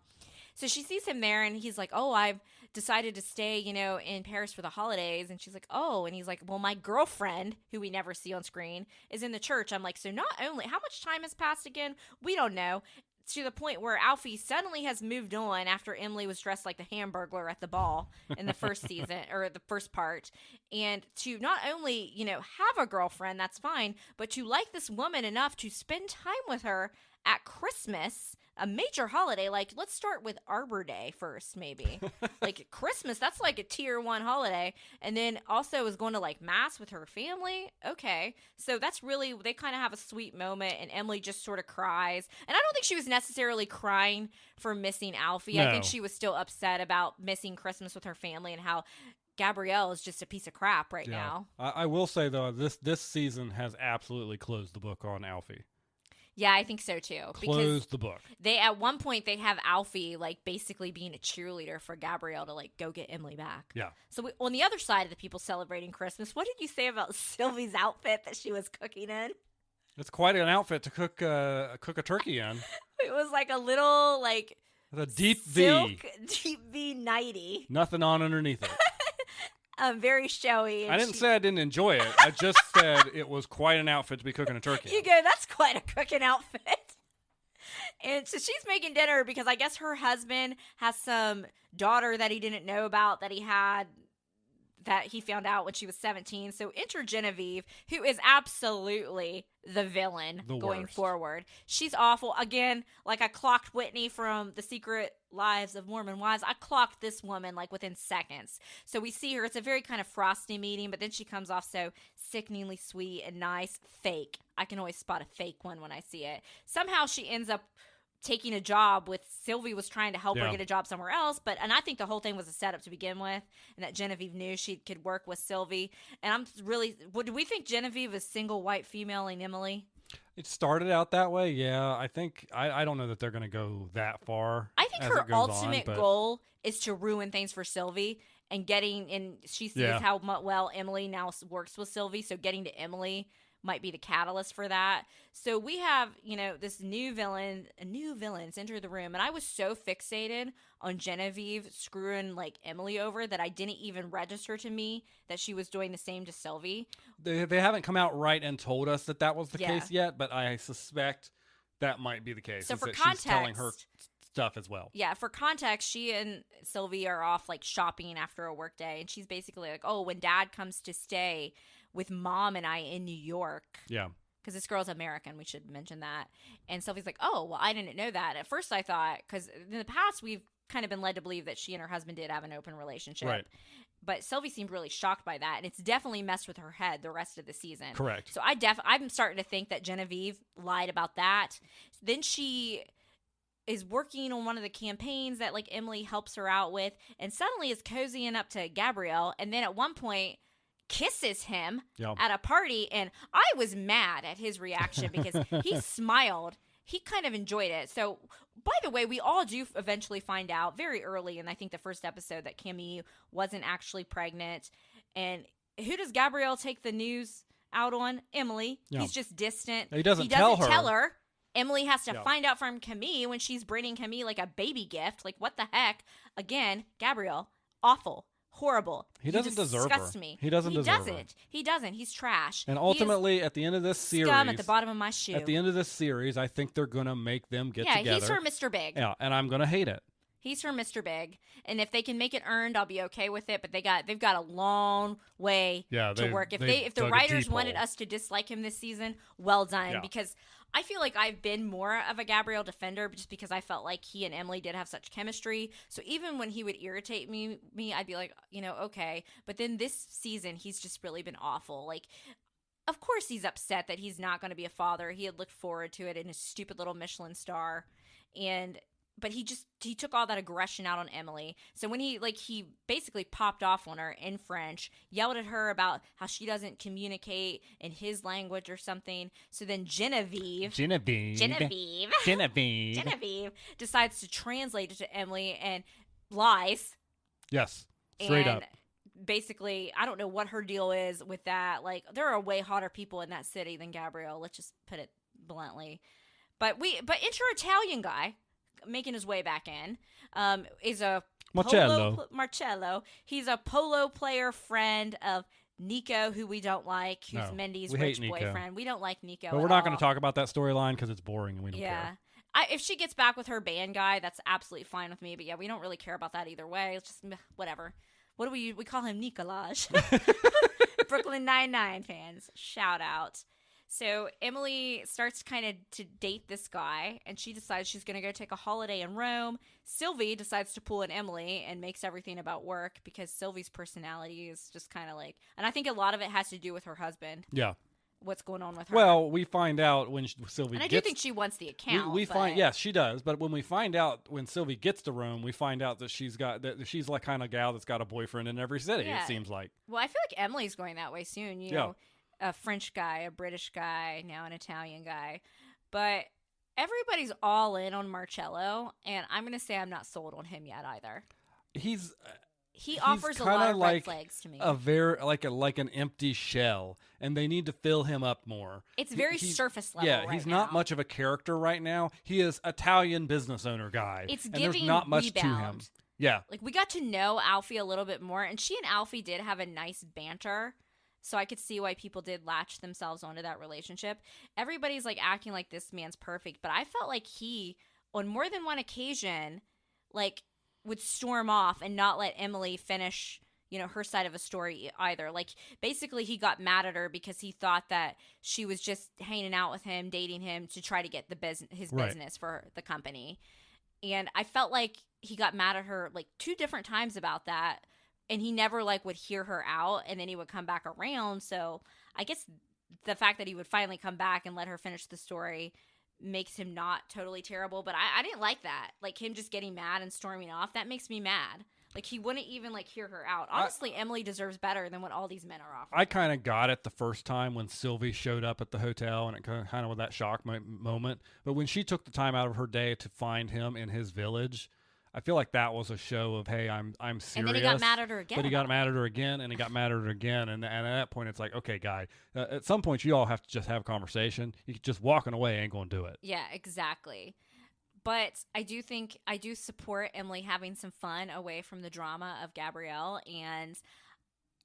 So she sees him there, and he's like, "Oh, I've decided to stay, in Paris for the holidays." And she's like, "Oh," and he's like, "Well, my girlfriend, who we never see on screen, is in the church." I'm like, so not only, how much time has passed again? We don't know. To the point where Alfie suddenly has moved on after Emily was dressed like the Hamburglar at the ball in the first season or the first part. And to not only, have a girlfriend, that's fine, but to like this woman enough to spend time with her at Christmas, a major holiday. Like, let's start with Arbor Day first, maybe. Like Christmas, that's like a tier 1 holiday. And then also is going to like mass with her family. Okay. So that's really, they kind of have a sweet moment, and Emily just sort of cries. And I don't think she was necessarily crying for missing Alfie. No. I think she was still upset about missing Christmas with her family and how Gabrielle is just a piece of crap right now. I will say though, this season has absolutely closed the book on Alfie. Yeah, I think so too. Close the book. They at one point they have Alfie like basically being a cheerleader for Gabrielle to like go get Emily back. Yeah. So on the other side of the people celebrating Christmas, what did you say about Sylvie's outfit that she was cooking in? It's quite an outfit to cook a turkey in. It was like a little like The deep silk, V. deep V nightie. Nothing on underneath it. Very showy. And I didn't say I didn't enjoy it. I just said it was quite an outfit to be cooking a turkey. You go, that's quite a cooking outfit. And so she's making dinner because I guess her husband has some daughter that he didn't know about that he found out when she was 17. So enter Genevieve, who is absolutely the villain going forward. She's awful. Again, like I clocked Whitney from The Secret Lives of Mormon Wives. I clocked this woman like within seconds. So we see her. It's a very kind of frosty meeting, but then she comes off so sickeningly sweet and nice. Fake. I can always spot a fake one when I see it. Somehow she ends up taking a job with Sylvie was trying to help her get a job somewhere else, and I think the whole thing was a setup to begin with, and that Genevieve knew she could work with Sylvie. And do we think Genevieve is single white female in Emily? It started out that way, yeah. I think I don't know that they're going to go that far. I think her ultimate goal is to ruin things for Sylvie and she sees how well Emily now works with Sylvie, so getting to Emily might be the catalyst for that. So we have, this new villains enter the room, and I was so fixated on Genevieve screwing like Emily over that I didn't even register to me that she was doing the same to Sylvie. They haven't come out right and told us that was the case yet, but I suspect that might be the case. So for she's context, telling her stuff as well. Yeah, for context, she and Sylvie are off like shopping after a work day, and she's basically like, "Oh, when Dad comes to stay with Mom and I in New York." Yeah. Because this girl's American, we should mention that. And Sylvie's like, "Oh, well, I didn't know that." At first I thought, because in the past we've kind of been led to believe that she and her husband did have an open relationship. Right. But Sylvie seemed really shocked by that, and it's definitely messed with her head the rest of the season. Correct. So I'm starting to think that Genevieve lied about that. Then she is working on one of the campaigns that like Emily helps her out with, and suddenly is cozying up to Gabrielle, and then at one point kisses him at a party, and I was mad at his reaction because he smiled. He kind of enjoyed it. So, by the way, we all do eventually find out very early, and I think the first episode, that Camille wasn't actually pregnant. And who does Gabrielle take the news out on? Emily. Yeah. He's just distant. He doesn't tell her. Emily has to find out from Camille when she's bringing Camille like a baby gift. Like, what the heck? Again, Gabrielle, awful. Horrible. He doesn't deserve her. Me. He doesn't deserve her. He doesn't. He's trash. And ultimately, at the end of this series, scum at the bottom of my shoe. At the end of this series, I think they're gonna make them get together. Yeah, he's her Mr. Big. Yeah, and I'm gonna hate it. He's her Mr. Big, and if they can make it earned, I'll be okay with it. But they've got a long way to work. If the writers wanted us to dislike him this season, well done. Because I feel like I've been more of a Gabrielle defender just because I felt like he and Emily did have such chemistry. So even when he would irritate me, I'd be like, okay. But then this season, he's just really been awful. Like, of course he's upset that he's not going to be a father. He had looked forward to it in his stupid little Michelin star. But he took all that aggression out on Emily. So when he basically popped off on her in French, yelled at her about how she doesn't communicate in his language or something. So then Genevieve decides to translate it to Emily and lies. Yes, straight up. Basically, I don't know what her deal is with that. Like, there are way hotter people in that city than Gabrielle. Let's just put it bluntly. But enter Italian guy making his way back in is a Marcello. He's a polo player friend of Nico, who we don't like, who's Mindy's rich boyfriend. We don't like Nico. But we're not going to talk about that storyline because it's boring and we don't care. If she gets back with her band guy, that's absolutely fine with me. But yeah, we don't really care about that either way. It's just whatever. What do we call him? Nicolaj. Brooklyn Nine-Nine fans, shout out. So Emily starts kind of to date this guy, and she decides she's going to go take a holiday in Rome. Sylvie decides to pull in Emily and makes everything about work because Sylvie's personality is just kind of like, and I think a lot of it has to do with her husband. Yeah. What's going on with her? Well, we find out when Sylvie and I do think she wants the account. Yes, she does. But when we find out when Sylvie gets to Rome, we find out that she's like kind of gal that's got a boyfriend in every city. It seems like. Well, I feel like Emily's going that way soon. You know, a French guy, a British guy, now an Italian guy, but everybody's all in on Marcello, and I'm going to say I'm not sold on him yet either. He's he offers a kinda lot of like red flags to me. a very like an empty shell, and they need to fill him up more. It's very surface level. Yeah, he's not much of a character right now. He is Italian business owner guy. It's and giving there's not much Rebound. to him. Yeah, Like, we got to know Alfie a little bit more, and she and Alfie did have a nice banter, so I could see why people did latch themselves onto that relationship. Everybody's, like, acting like this man's perfect, but I felt like he, on more than one occasion, like, would storm off and not let Emily finish, you know, her side of a story either. Like, basically, he got mad at her because he thought that she was just hanging out with him, dating him to try to get his Right. business for the company. And I felt like he got mad at her like 2 different times about that, and he never like would hear her out, and then he would come back around. So I guess the fact that he would finally come back and let her finish the story makes him not totally terrible. But I didn't like that, like him just getting mad and storming off. That makes me mad. Like, he wouldn't even like hear her out. Honestly, Emily deserves better than what all these men are offering. I kind of got it the first time when Sylvie showed up at the hotel, and it kind of was that shock moment. But when she took the time out of her day to find him in his village, I feel like that was a show of, hey, I'm serious. And then he got mad at her again. But he got mad at her again, and he got mad at her again. And at that point, it's like, okay, guy, at some point, you all have to just have a conversation. Just walking away ain't going to do it. Yeah, exactly. But I do support Emily having some fun away from the drama of Gabrielle. And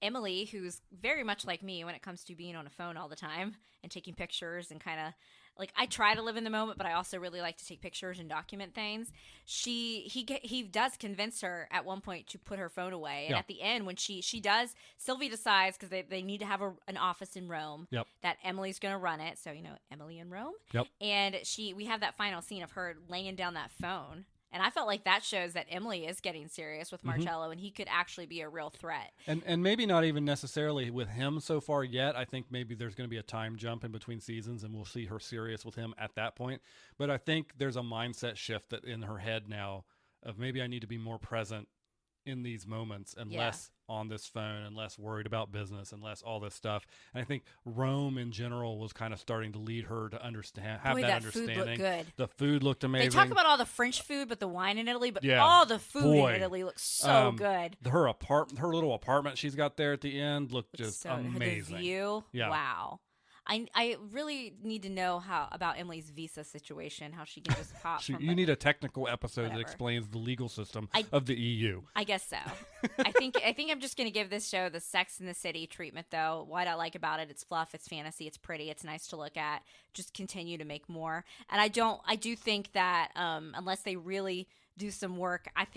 Emily, who's very much like me when it comes to being on a phone all the time and taking pictures and kind of like, I try to live in the moment, but I also really like to take pictures and document things. He does convince her at one point to put her phone away, and at the end, when she does, Sylvie decides, because they need to have an office in Rome. Yep. That Emily's going to run it. So, you know, Emily in Rome. Yep. And we have that final scene of her laying down that phone. And I felt like that shows that Emily is getting serious with Marcello, and he could actually be a real threat. And maybe not even necessarily with him so far yet. I think maybe there's going to be a time jump in between seasons, and we'll see her serious with him at that point. But I think there's a mindset shift that in her head now of, maybe I need to be more present in these moments and less on this phone and less worried about business and less all this stuff. And I think Rome in general was kind of starting to lead her to understand, have that understanding. Food looked good. The food looked amazing. They talk about all the French food, but the wine in Italy, but all the food in Italy looks so good. Her little apartment she's got there at the end looked just amazing. The view, yeah. Wow. I really need to know about Emily's visa situation, how she can just pop. You need a technical episode that explains the legal system of the EU. I guess so. I think I'm just going to give this show the Sex and the City treatment, though. What I like about it, it's fluff, it's fantasy, it's pretty, it's nice to look at. Just continue to make more. And I do think that unless they really do some work, I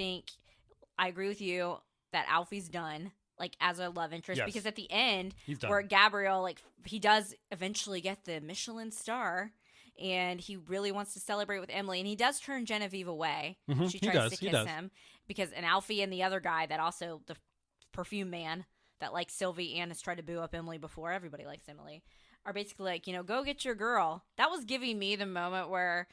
agree with you that Alfie's done. Like, as a love interest, because at the end, where Gabrielle, like, he does eventually get the Michelin star, and he really wants to celebrate with Emily, and he does turn Genevieve away. Mm-hmm. She tries to kiss him and Alfie and the other guy that also, the perfume man that likes Sylvie and has tried to boo up Emily before, everybody likes Emily, are basically like, you know, go get your girl. That was giving me the moment where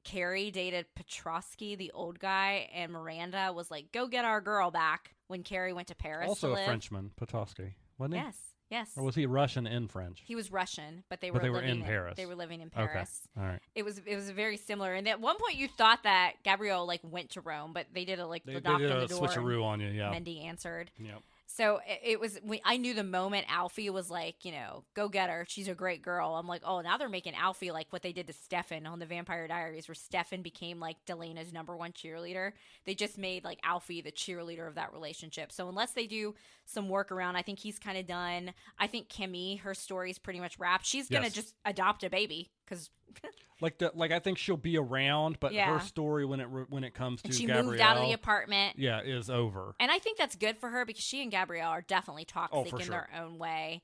Carrie dated Petrosky, the old guy, and Miranda was like, go get our girl back, when Carrie went to Paris also to live. a Frenchman, Petrosky, wasn't he? Yes. Or was he Russian in French? He was Russian, but they were in Paris. They were living in Paris. Okay. All right. It was very similar. And at one point you thought that Gabrielle like went to Rome, but they did knock on the door. They did a switcheroo on you, yeah. Mendy answered. Yep. So it was, I knew the moment Alfie was like, you know, go get her. She's a great girl. I'm like, oh, now they're making Alfie like what they did to Stefan on the Vampire Diaries, where Stefan became like Delena's #1 cheerleader. They just made like Alfie the cheerleader of that relationship. So unless they do some work around, I think he's kind of done. I think Kimmy, her story's pretty much wrapped. She's going to just adopt a baby because... Like I think she'll be around, but her story when it comes to she Gabrielle, moved out of the apartment, is over. And I think that's good for her because she and Gabrielle are definitely toxic in their own way.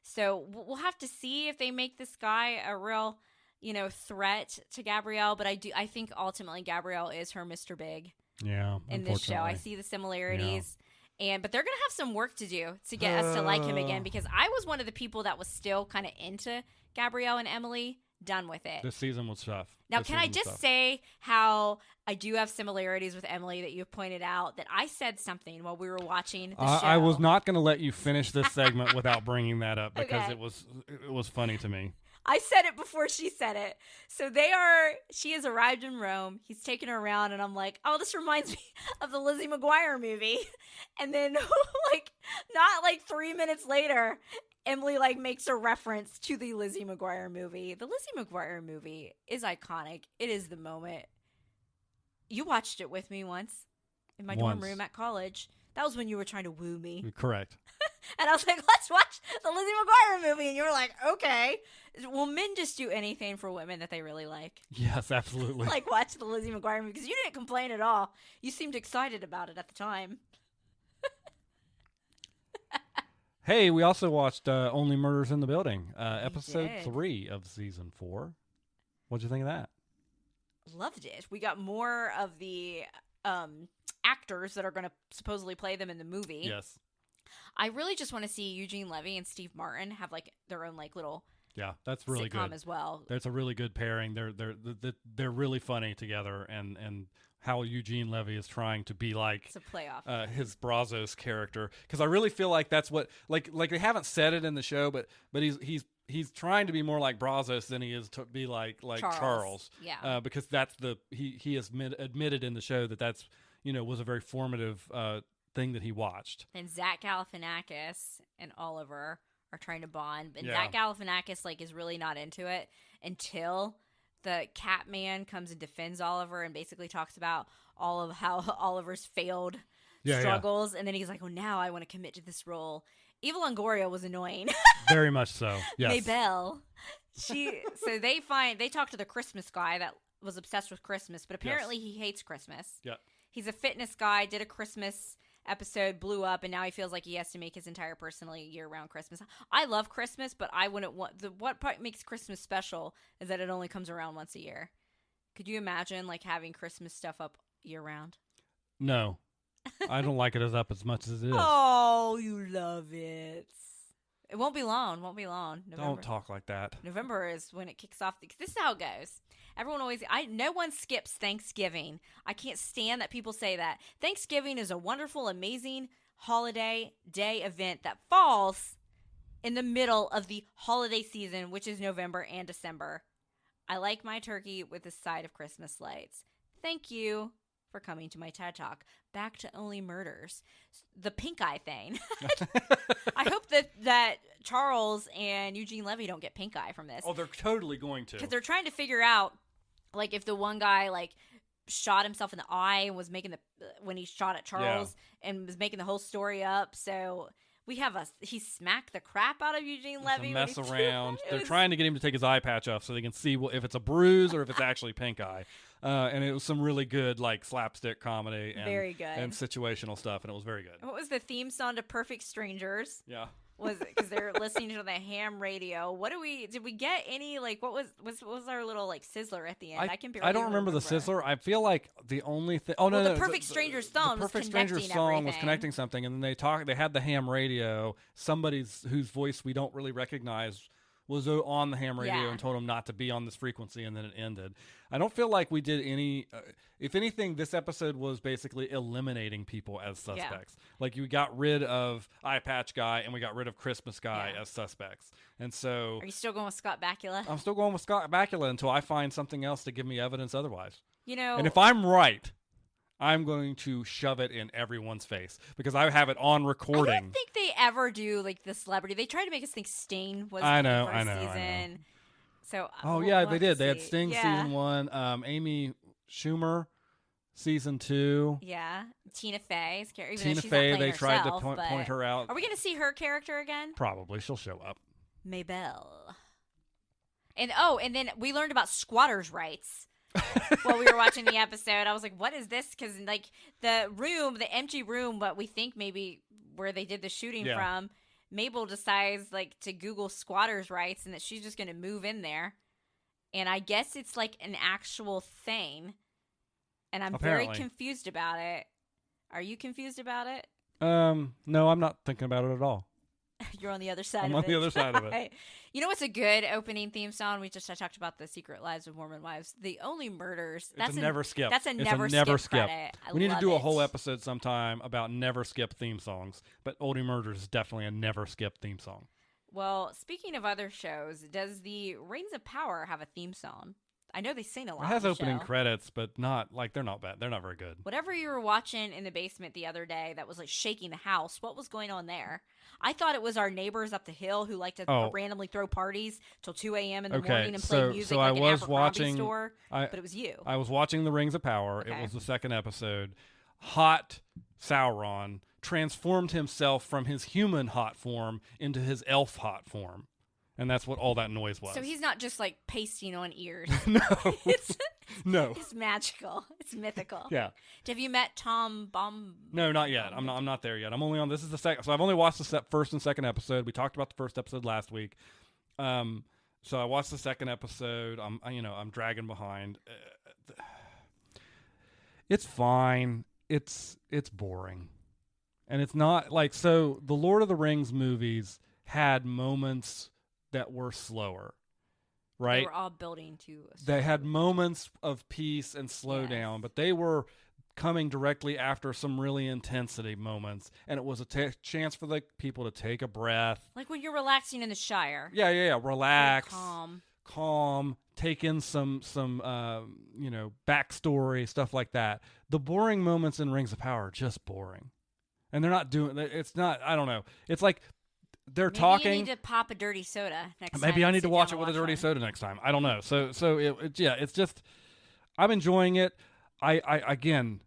So we'll have to see if they make this guy a real, you know, threat to Gabrielle. But I think ultimately Gabrielle is her Mr. Big. Yeah, in this show, I see the similarities. Yeah. But they're going to have some work to do to get us to like him again, because I was one of the people that was still kind of into Gabrielle and Emily. Done with it. This season was tough. Now, can I just say how I do have similarities with Emily that you pointed out, that I said something while we were watching the show. I was not going to let you finish this segment without bringing that up because it was funny to me. I said it before she said it. So she has arrived in Rome. He's taking her around, and I'm like, oh, this reminds me of the Lizzie McGuire movie. And then, not 3 minutes later, Emily, makes a reference to the Lizzie McGuire movie. The Lizzie McGuire movie is iconic. It is the moment. You watched it with me once in my dorm room at college. That was when you were trying to woo me. Correct. And I was like, let's watch the Lizzie McGuire movie. And you were like, okay. Will men just do anything for women that they really like? Yes, absolutely. Watch the Lizzie McGuire movie. Because you didn't complain at all. You seemed excited about it at the time. Hey, we also watched Only Murders in the Building, episode 3 of season 4. What'd you think of that? Loved it. We got more of the actors that are going to supposedly play them in the movie. Yes. I really just want to see Eugene Levy and Steve Martin have their own little that's really sitcom good as well. That's a really good pairing. They're really funny together, and how Eugene Levy is trying to be it's a playoff. His Brazos character, because I really feel like that's what like they haven't said it in the show, but he's trying to be more like Brazos than he is to be like Charles. Yeah. Because that's he has admitted in the show that's was a very formative thing that he watched. And Zach Galifianakis and Oliver are trying to bond, and Zach Galifianakis is really not into it until the Cat Man comes and defends Oliver and basically talks about all of how Oliver's failed struggles, and then he's like, "Oh, now I want to commit to this role." Eva Longoria was annoying. Very much so. Yes. Maybelle. So they talk to the Christmas guy that was obsessed with Christmas, but apparently he hates Christmas. Yeah. He's a fitness guy, did a Christmas episode, blew up, and now he feels like he has to make his entire personality year-round Christmas. I love Christmas, but I wouldn't want what part makes Christmas special is that it only comes around once a year. Could you imagine having Christmas stuff up year-round? No. I don't like it as much as it is. Oh, you love it. It won't be long. November. Don't talk like that. November is when it kicks off. This is how it goes. Everyone always, no one skips Thanksgiving. I can't stand that people say that. Thanksgiving is a wonderful, amazing holiday day event that falls in the middle of the holiday season, which is November and December. I like my turkey with a side of Christmas lights. Thank you for coming to my TED Talk. Back to Only Murders. The pink eye thing. I hope that Charles and Eugene Levy don't get pink eye from this. Oh, they're totally going to. Because they're trying to figure out, if the one guy, shot himself in the eye and was making when he shot at Charles and was making the whole story up. So we have he smacked the crap out of Eugene Levy. Mess around. They're trying to get him to take his eye patch off so they can see if it's a bruise or if it's actually pink eye. And it was some really good slapstick comedy and very good and situational stuff, and it was very good. What was the theme song to Perfect Strangers? Yeah. Was it because they're listening to the ham radio? Did we get any what was our little sizzler at the end? I don't remember the sizzler. I feel like the only thing. Oh no, the Perfect Strangers song. The Perfect Strangers song was connecting something, and then they had the ham radio. Somebody's whose voice we don't really recognize was on the ham radio and told him not to be on this frequency, and then it ended. I don't feel like we did any. If anything, this episode was basically eliminating people as suspects. You got rid of Eye Patch Guy and we got rid of Christmas Guy as suspects. And so, are you still going with Scott Bakula? I'm still going with Scott Bakula until I find something else to give me evidence otherwise. And if I'm right, I'm going to shove it in everyone's face because I have it on recording. I don't think they ever do the celebrity. They tried to make us think Sting was I the know. season. So they did. They had Sting season 1, Amy Schumer season 2. Yeah, Tina Fey's character. Tina Fey, they tried to point her out. Are we going to see her character again? Probably, she'll show up. Maybelle. And then we learned about squatters' rights. While we were watching the episode, I was like, what is this? Because the empty room, but we think maybe where they did the shooting from, Mabel decides to Google squatters' rights and that she's just going to move in there. And I guess it's an actual thing. And I'm very confused about it. Are you confused about it? No, I'm not thinking about it at all. You're on the other side I'm of it. on the other side of it. You know what's a good opening theme song? I talked about the Secret Lives of Mormon Wives. The Only Murders. That's a never skip. That's a never skip. We need to do a whole episode sometime about never skip theme songs. But Only Murders is definitely a never skip theme song. Well, speaking of other shows, does the Rings of Power have a theme song? I know they sing a lot. It has on the opening show. credits, but not like they're not bad. They're not very good. Whatever you were watching in the basement the other day that was like shaking the house, what was going on there? I thought it was our neighbors up the hill who like to randomly throw parties till 2 a.m. in the morning and play music so like I an was Abercrombie watching, store, but it was you. I was watching The Rings of Power. Okay. It was the second episode. Hot Sauron transformed himself from his human hot form into his elf hot form. And that's what all that noise was. So he's not just like pasting on ears. No. No. It's magical. It's mythical. Yeah. Have you met Tom Baum? No, not yet. I'm not there yet. I'm only on, this is the second. So I've only watched the first and second episode. We talked about the first episode last week. So I watched the second episode. I'm dragging behind. It's fine. It's boring. And it's not like, so the Lord of the Rings movies had moments that were slower, right? They were all building to they had moments of peace and slow down, but they were coming directly after some really intensity moments, and it was a chance for the people to take a breath. Like when you're relaxing in the Shire. Yeah. Relax. Calm. Take in some backstory, stuff like that. The boring moments in Rings of Power are just boring. And they're not doing, it's not, I don't know. It's like, they're talking. Maybe you need to pop a dirty soda next time. Maybe I need to watch it with a dirty soda next time. I don't know. So it's just, I'm enjoying it. I again,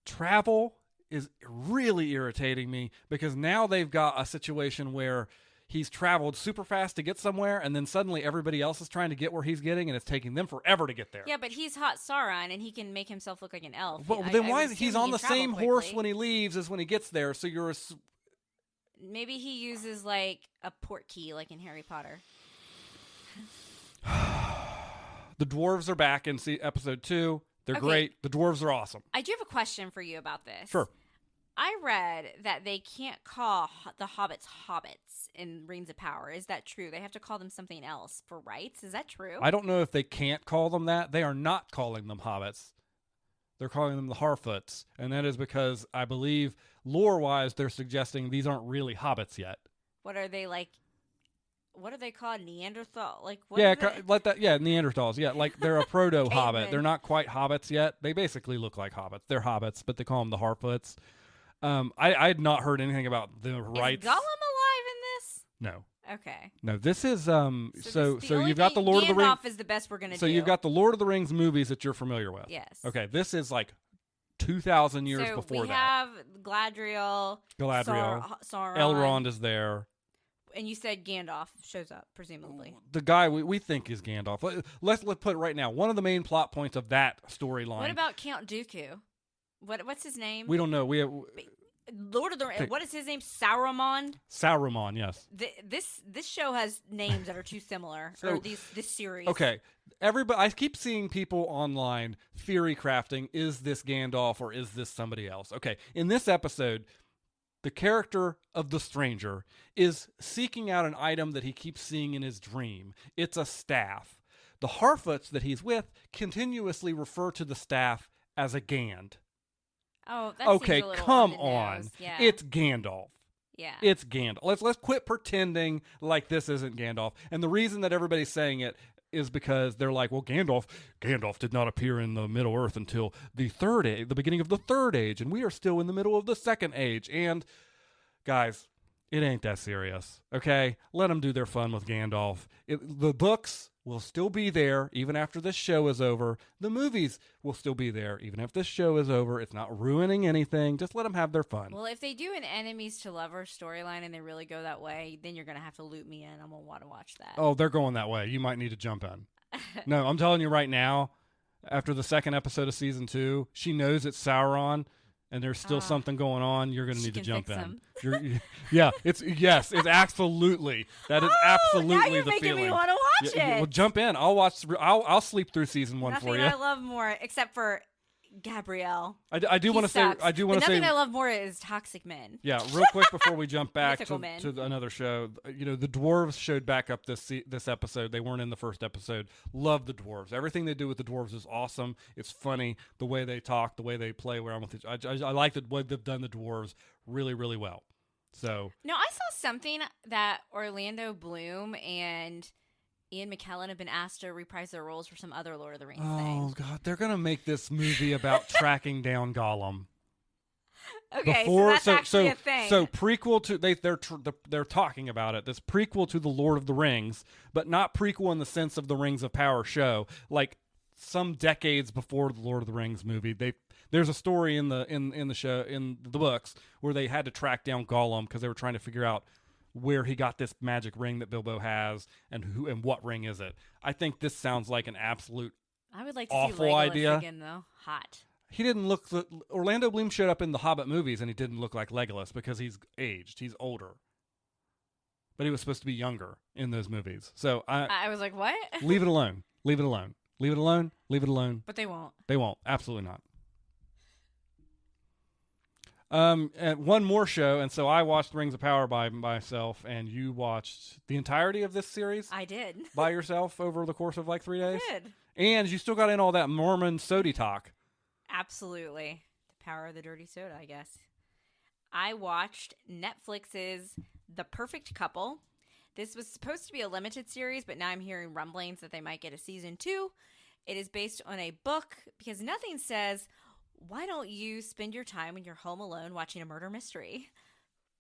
travel is really irritating me because now they've got a situation where he's traveled super fast to get somewhere, and then suddenly everybody else is trying to get where he's getting, and it's taking them forever to get there. Yeah, but he's hot Sauron, and he can make himself look like an elf. Well, then why is he's on the same horse when he leaves as when he gets there? So you're maybe he uses like a port key, like in Harry Potter. The dwarves are back in episode 2. They're great. The dwarves are awesome. I do have a question for you about this. Sure. I read that they can't call the hobbits hobbits in Rings of Power. Is that true? They have to call them something else for rights. Is that true? I don't know if they can't call them that. They are not calling them hobbits. They're calling them the Harfoots, and that is because I believe lore-wise they're suggesting these aren't really hobbits yet. What are they like? What are they called? Neanderthal? Like what? Neanderthals. Yeah, like they're a proto-hobbit. They're not quite hobbits yet. They basically look like hobbits. They're hobbits, but they call them the Harfoots. I had not heard anything about the rights. Is Gollum alive in this? No. Okay. No, this is so you've got the the Lord of the Rings. Gandalf is the best we're gonna do. So you've got the Lord of the Rings movies that you're familiar with. Yes. Okay, this is like 2,000 years before we that. have Galadriel, Sauron. Elrond is there. And you said Gandalf shows up, presumably. The guy we think is Gandalf. Let's put it right now. One of the main plot points of that storyline. What about Count Dooku? What's his name? We don't know. We have Lord of the Rings. What is his name? Saruman. Saruman, yes. This show has names that are too similar. Or this series. Okay, everybody. I keep seeing people online theory crafting. Is this Gandalf or is this somebody else? Okay, in this episode, the character of the stranger is seeking out an item that he keeps seeing in his dream. It's a staff. The Harfoots that he's with continuously refer to the staff as a Gand. Oh, that okay, seems a little come on. on. Yeah. It's Gandalf. Yeah. It's Gandalf. Let's quit pretending like this isn't Gandalf. And the reason that everybody's saying it is because they're like, well, Gandalf did not appear in the Middle Earth until the beginning of the Third Age, and we are still in the middle of the Second Age. And guys, it ain't that serious. Okay, let them do their fun with Gandalf. The books will still be there even after this show is over. The movies will still be there even if this show is over. It's not ruining anything. Just let them have their fun. Well, if they do an enemies to lovers storyline and they really go that way, then you're going to have to loop me in. I'm going to want to watch that. Oh, they're going that way. You might need to jump in. No, I'm telling you right now, after the second episode of season 2, she knows it's Sauron and there's still something going on. You're going to need to jump in. It's absolutely. That is absolutely now you're the making feeling. Me want to watch it. Well, jump in. I'll sleep through season 1 Nothing for you. I love more, except for Gabrielle. I do want to say. Nothing I love more is toxic men. Yeah, real quick before we jump back to men. another show. The dwarves showed back up this episode. They weren't in the first episode. Love the dwarves. Everything they do with the dwarves is awesome. It's funny. The way they talk, the way they play around with it. I like the way they've done the dwarves really, really well. So No, I saw something that Orlando Bloom and Ian McKellen have been asked to reprise their roles for some other Lord of the Rings thing. oh god, they're gonna make this movie about tracking down Gollum. Okay, so that's actually a thing. So prequel to they're talking about it. This prequel to the Lord of the Rings, but not prequel in the sense of the Rings of Power show. Like some decades before the Lord of the Rings movie, there's a story in the show in the books where they had to track down Gollum because they were trying to figure out where he got this magic ring that Bilbo has and who and what ring is it. I think this sounds like an absolute I would like to awful see Legolas idea. again, though. Hot. He didn't look. Orlando Bloom showed up in the Hobbit movies, and he didn't look like Legolas because he's aged. He's older, but he was supposed to be younger in those movies. So I was like, what? leave it alone. Leave it alone. Leave it alone. Leave it alone. But they won't. They won't. Absolutely not. And one more show, and so I watched Rings of Power by myself, and you watched the entirety of this series. I did. By yourself over the course of like 3 days. I did. And you still got in all that Mormon sody talk. Absolutely. The power of the dirty soda, I guess. I watched Netflix's The Perfect Couple. This was supposed to be a limited series, but now I'm hearing rumblings that they might get a season 2. It is based on a book because nothing says, why don't you spend your time when you're home alone watching a murder mystery?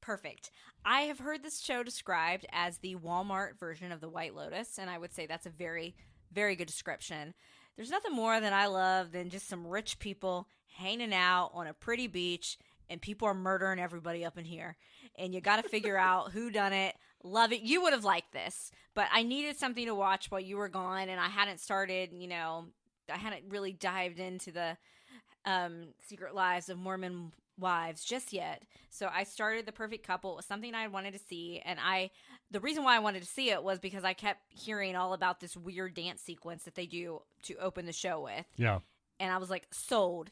Perfect. I have heard this show described as the Walmart version of The White Lotus, and I would say that's a very, very good description. There's nothing more that I love than just some rich people hanging out on a pretty beach, and people are murdering everybody up in here. And you got to figure out who done it. Love it. You would have liked this, but I needed something to watch while you were gone, and I hadn't started, I hadn't really dived into the Secret Lives of Mormon Wives just yet. So I started The Perfect Couple. It was something I wanted to see, and the reason why I wanted to see it was because I kept hearing all about this weird dance sequence that they do to open the show with. Yeah. And I was like, sold.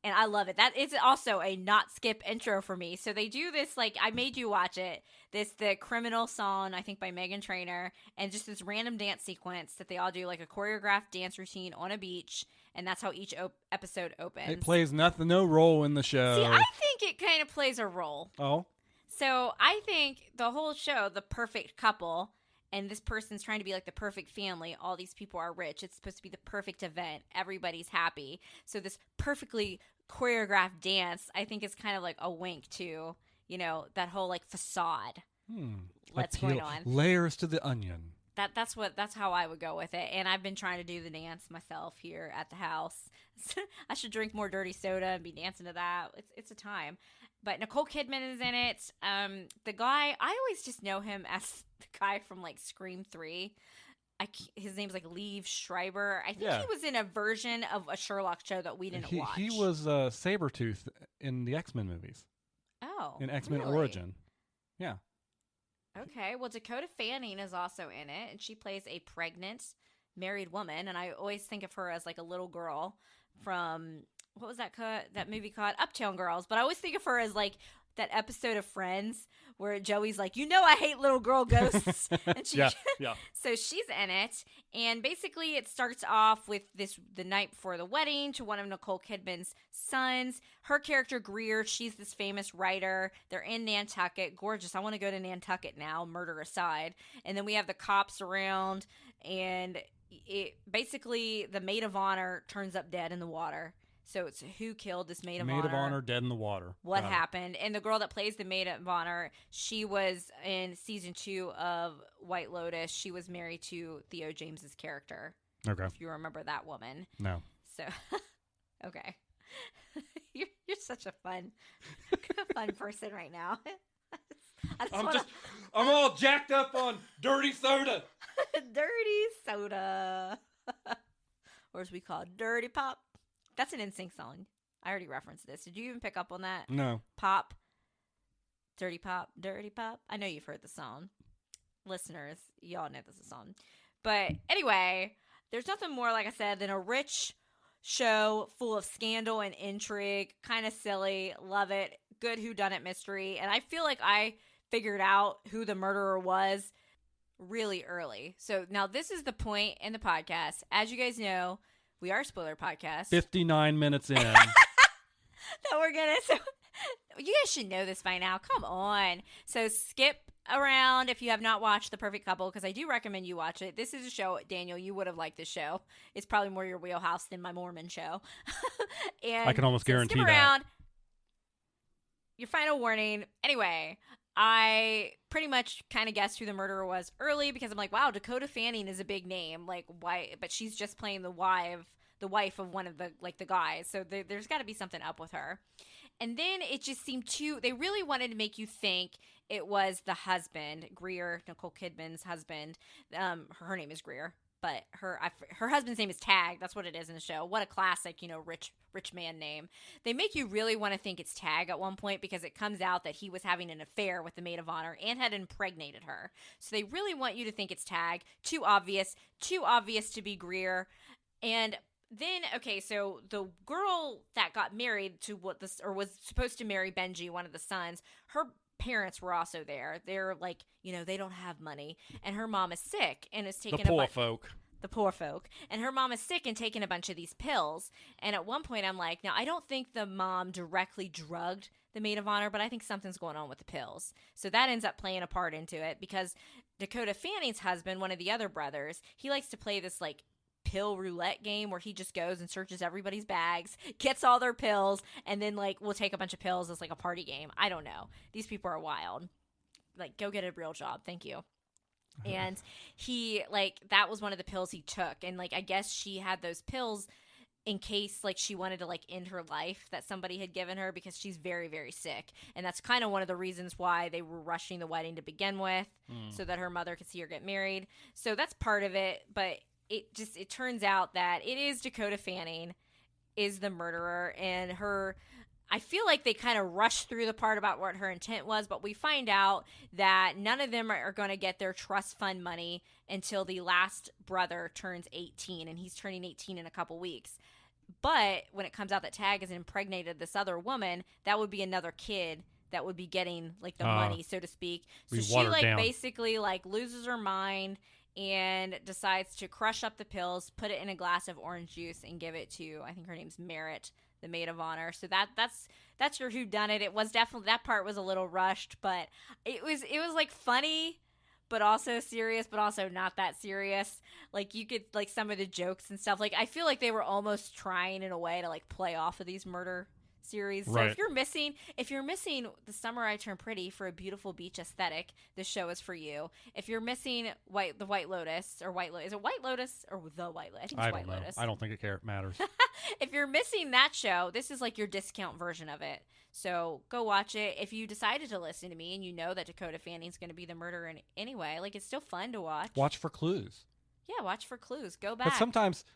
And I love it. That is also a not skip intro for me. So they do this, like, I made you watch it. The Criminal song, I think by Meghan Trainor, and just this random dance sequence that they all do, like a choreographed dance routine on a beach. And that's how each episode opens. It plays no role in the show. See, I think it kind of plays a role. Oh? So I think the whole show, The Perfect Couple, and this person's trying to be like the perfect family. All these people are rich. It's supposed to be the perfect event. Everybody's happy. So this perfectly choreographed dance, I think, is kind of like a wink to, that whole like facade. What's going on? Layers to the onion. That's how I would go with it. And I've been trying to do the dance myself here at the house. I should drink more dirty soda and be dancing to that. It's a time. But Nicole Kidman is in it. The guy, I always just know him as the guy from like Scream 3. His name's like Liev Schreiber. I think he was in a version of a Sherlock show that we didn't watch. He was Sabretooth in the X-Men movies. Oh, in X-Men really? Origin. Yeah. Okay, well, Dakota Fanning is also in it, and she plays a pregnant married woman, and I always think of her as like a little girl from, what was that movie called? Uptown Girls, but I always think of her as like that episode of Friends where Joey's like, I hate little girl ghosts. And she, yeah. So she's in it, and basically it starts off with the night before the wedding to one of Nicole Kidman's sons. Her character, Greer, she's this famous writer. They're in Nantucket. Gorgeous. I want to go to Nantucket now, murder aside. And then we have the cops around, and basically the maid of honor turns up dead in the water. So it's who killed this maid of honor. Maid of honor dead in the water. What happened? And the girl that plays the maid of honor, she was in season 2 of White Lotus. She was married to Theo James's character. Okay. If you remember that woman. No. So, okay. You're such a fun person right now. I'm all jacked up on dirty soda. Dirty soda. Or as we call it, dirty pop. That's an NSYNC song. I already referenced this. Did you even pick up on that? No. Pop. Dirty pop. Dirty pop. I know you've heard the song. Listeners, y'all know this is a song. But anyway, there's nothing more, like I said, than a rich show full of scandal and intrigue. Kind of silly. Love it. Good whodunit mystery. And I feel like I figured out who the murderer was really early. So now this is the point in the podcast. As you guys know, we are a spoiler podcast. 59 minutes in. That we're gonna. So You guys should know this by now. Come on. So skip around if you have not watched The Perfect Couple, because I do recommend you watch it. This is a show, Daniel, you would have liked this show. It's probably more your wheelhouse than my Mormon show. And I can almost guarantee skip that. around. Your final warning. Anyway, I pretty much kind of guessed who the murderer was early because I'm like, wow, Dakota Fanning is a big name. Like, why? But she's just playing the wife of one of the guys. So there's got to be something up with her. And then it just seemed they really wanted to make you think it was the husband, Greer, Nicole Kidman's husband. Her name is Greer, but her husband's name is Tag. That's what it is in the show. What a classic, rich man name. They make you really want to think it's Tag at one point because it comes out that he was having an affair with the maid of honor and had impregnated her. So they really want you to think it's Tag. Too obvious to be Greer. And then, okay, so the girl that got married to was supposed to marry Benji, one of the sons, her parents were also there. They're like, they don't have money. And her mom is sick and is taking The poor folk. And her mom is sick and taking a bunch of these pills. And at one point I'm like, now I don't think the mom directly drugged the maid of honor, but I think something's going on with the pills. So that ends up playing a part into it because Dakota Fanning's husband, one of the other brothers, he likes to play this like pill roulette game where he just goes and searches everybody's bags, gets all their pills, and then like we'll take a bunch of pills as like a party game. I don't know. These people are wild. Like, go get a real job. Thank you. And he that was one of the pills he took, and like I guess she had those pills in case like she wanted to like end her life that somebody had given her because she's very, very sick. And that's kind of one of the reasons why they were rushing the wedding to begin with, so that her mother could see her get married. So that's part of it, but it turns out that it is Dakota Fanning is the murderer, and I feel like they kind of rushed through the part about what her intent was, but we find out that none of them are going to get their trust fund money until the last brother turns 18, and he's turning 18 in a couple weeks. But when it comes out that Tag has impregnated this other woman, that would be another kid that would be getting like the money, so to speak. So she like basically like loses her mind and decides to crush up the pills, put it in a glass of orange juice, and give it to, I think her name's Merritt, the maid of honor. So that's your whodunit. It was definitely, that part was a little rushed, but it was like funny, but also serious, but also not that serious. Like you could like some of the jokes and stuff. Like I feel like they were almost trying in a way to like play off of these murder series. Right. So if you're missing The Summer I Turned Pretty for a beautiful beach aesthetic, this show is for you. If you're missing the White Lotus or is it White Lotus or the White Lotus? I think it's White Lotus. I don't think it matters. If you're missing that show, this is like your discount version of it. So go watch it. If you decided to listen to me and you know that Dakota Fanning's going to be the murderer anyway, like it's still fun to watch. Watch for clues. Yeah, watch for clues. Go back. But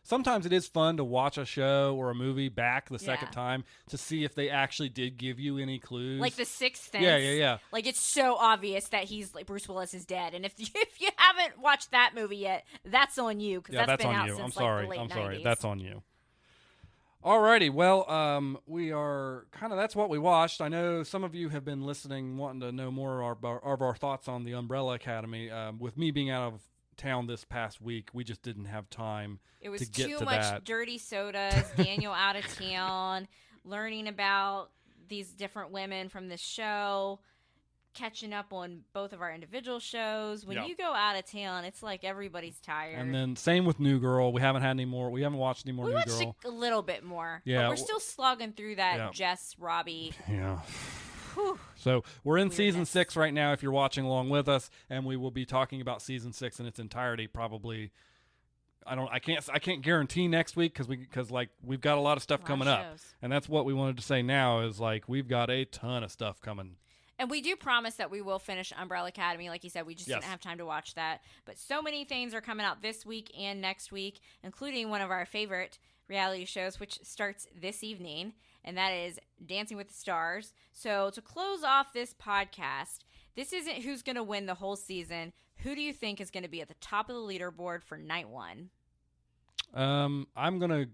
sometimes it is fun to watch a show or a movie back the second time to see if they actually did give you any clues. Like The Sixth Sense. Yeah. Like it's so obvious that he's like Bruce Willis is dead, and if you haven't watched that movie yet, that's on you because that's been out since I'm sorry. the late 90s. Sorry. That's on you. Alrighty, well, we are kind of, that's what we watched. I know some of you have been listening, wanting to know more of our thoughts on the Umbrella Academy. With me being out of town this past week, we just didn't have time to get to that. It was too much dirty sodas, Daniel out of town, learning about these different women from the show, catching up on both of our individual shows. When you go out of town, it's like everybody's tired. And then same with New Girl. We haven't watched any more New Girl. We watched a little bit more. Yeah. But we're still slogging through that Jess, Robbie. Yeah. Whew. So we're in season 6 right now if you're watching along with us, and we will be talking about season 6 in its entirety probably. I can't guarantee next week because like we've got a lot of stuff coming up. And that's what we wanted to say now is like we've got a ton of stuff coming. And we do promise that we will finish Umbrella Academy. Like you said, we just didn't have time to watch that. But so many things are coming out this week and next week, including one of our favorite reality shows, which starts this evening, and that is Dancing with the Stars. So to close off this podcast, this isn't who's going to win the whole season. Who do you think is going to be at the top of the leaderboard for night 1? I'm going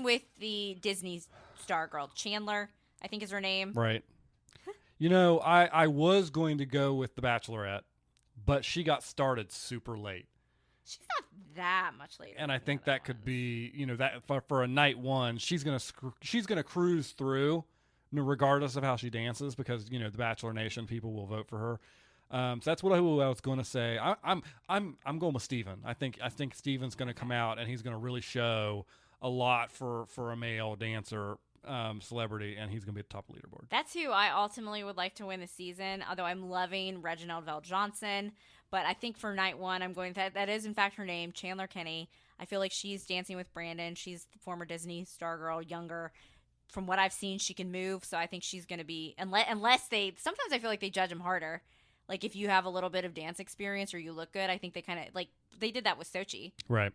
with the Disney star girl, Chandler, I think is her name. Right. You know, I was going to go with The Bachelorette, but she got started super late. She's not that much later. And I think that could be, that for a night 1, she's gonna cruise through, regardless of how she dances, because the Bachelor Nation people will vote for her. So that's what I was going to say. I'm going with Steven. I think Steven's going to come out and he's going to really show a lot for a male dancer celebrity, and he's going to be at the top of the leaderboard. That's who I ultimately would like to win the season, although I'm loving Reginald VelJohnson. But I think for night one, I'm going that is in fact her name, Chandler Kenny. I feel like she's dancing with Brandon. She's the former Disney star girl, younger. From what I've seen, she can move, so I think she's going to be, unless they, sometimes I feel like they judge them harder. Like if you have a little bit of dance experience or you look good, I think they kind of, like they did that with Sochi. Right.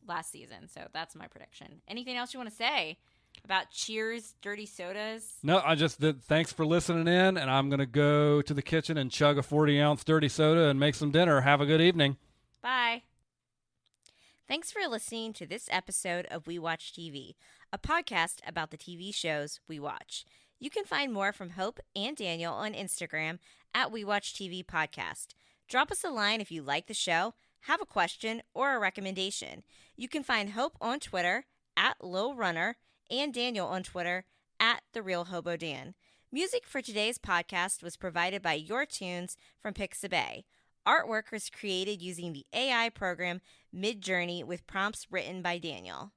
Last season. So that's my prediction. Anything else you want to say about Cheers Dirty Sodas? No, I just thanks for listening in, and I'm going to go to the kitchen and chug a 40-ounce dirty soda and make some dinner. Have a good evening. Bye. Thanks for listening to this episode of We Watch TV, a podcast about the TV shows we watch. You can find more from Hope and Daniel on Instagram at We Watch TV Podcast. Drop us a line if you like the show, have a question, or a recommendation. You can find Hope on Twitter at Lil Runner and Daniel on Twitter at The Real Hobo Dan. Music for today's podcast was provided by Your Tunes from Pixabay. Artwork was created using the AI program Midjourney with prompts written by Daniel.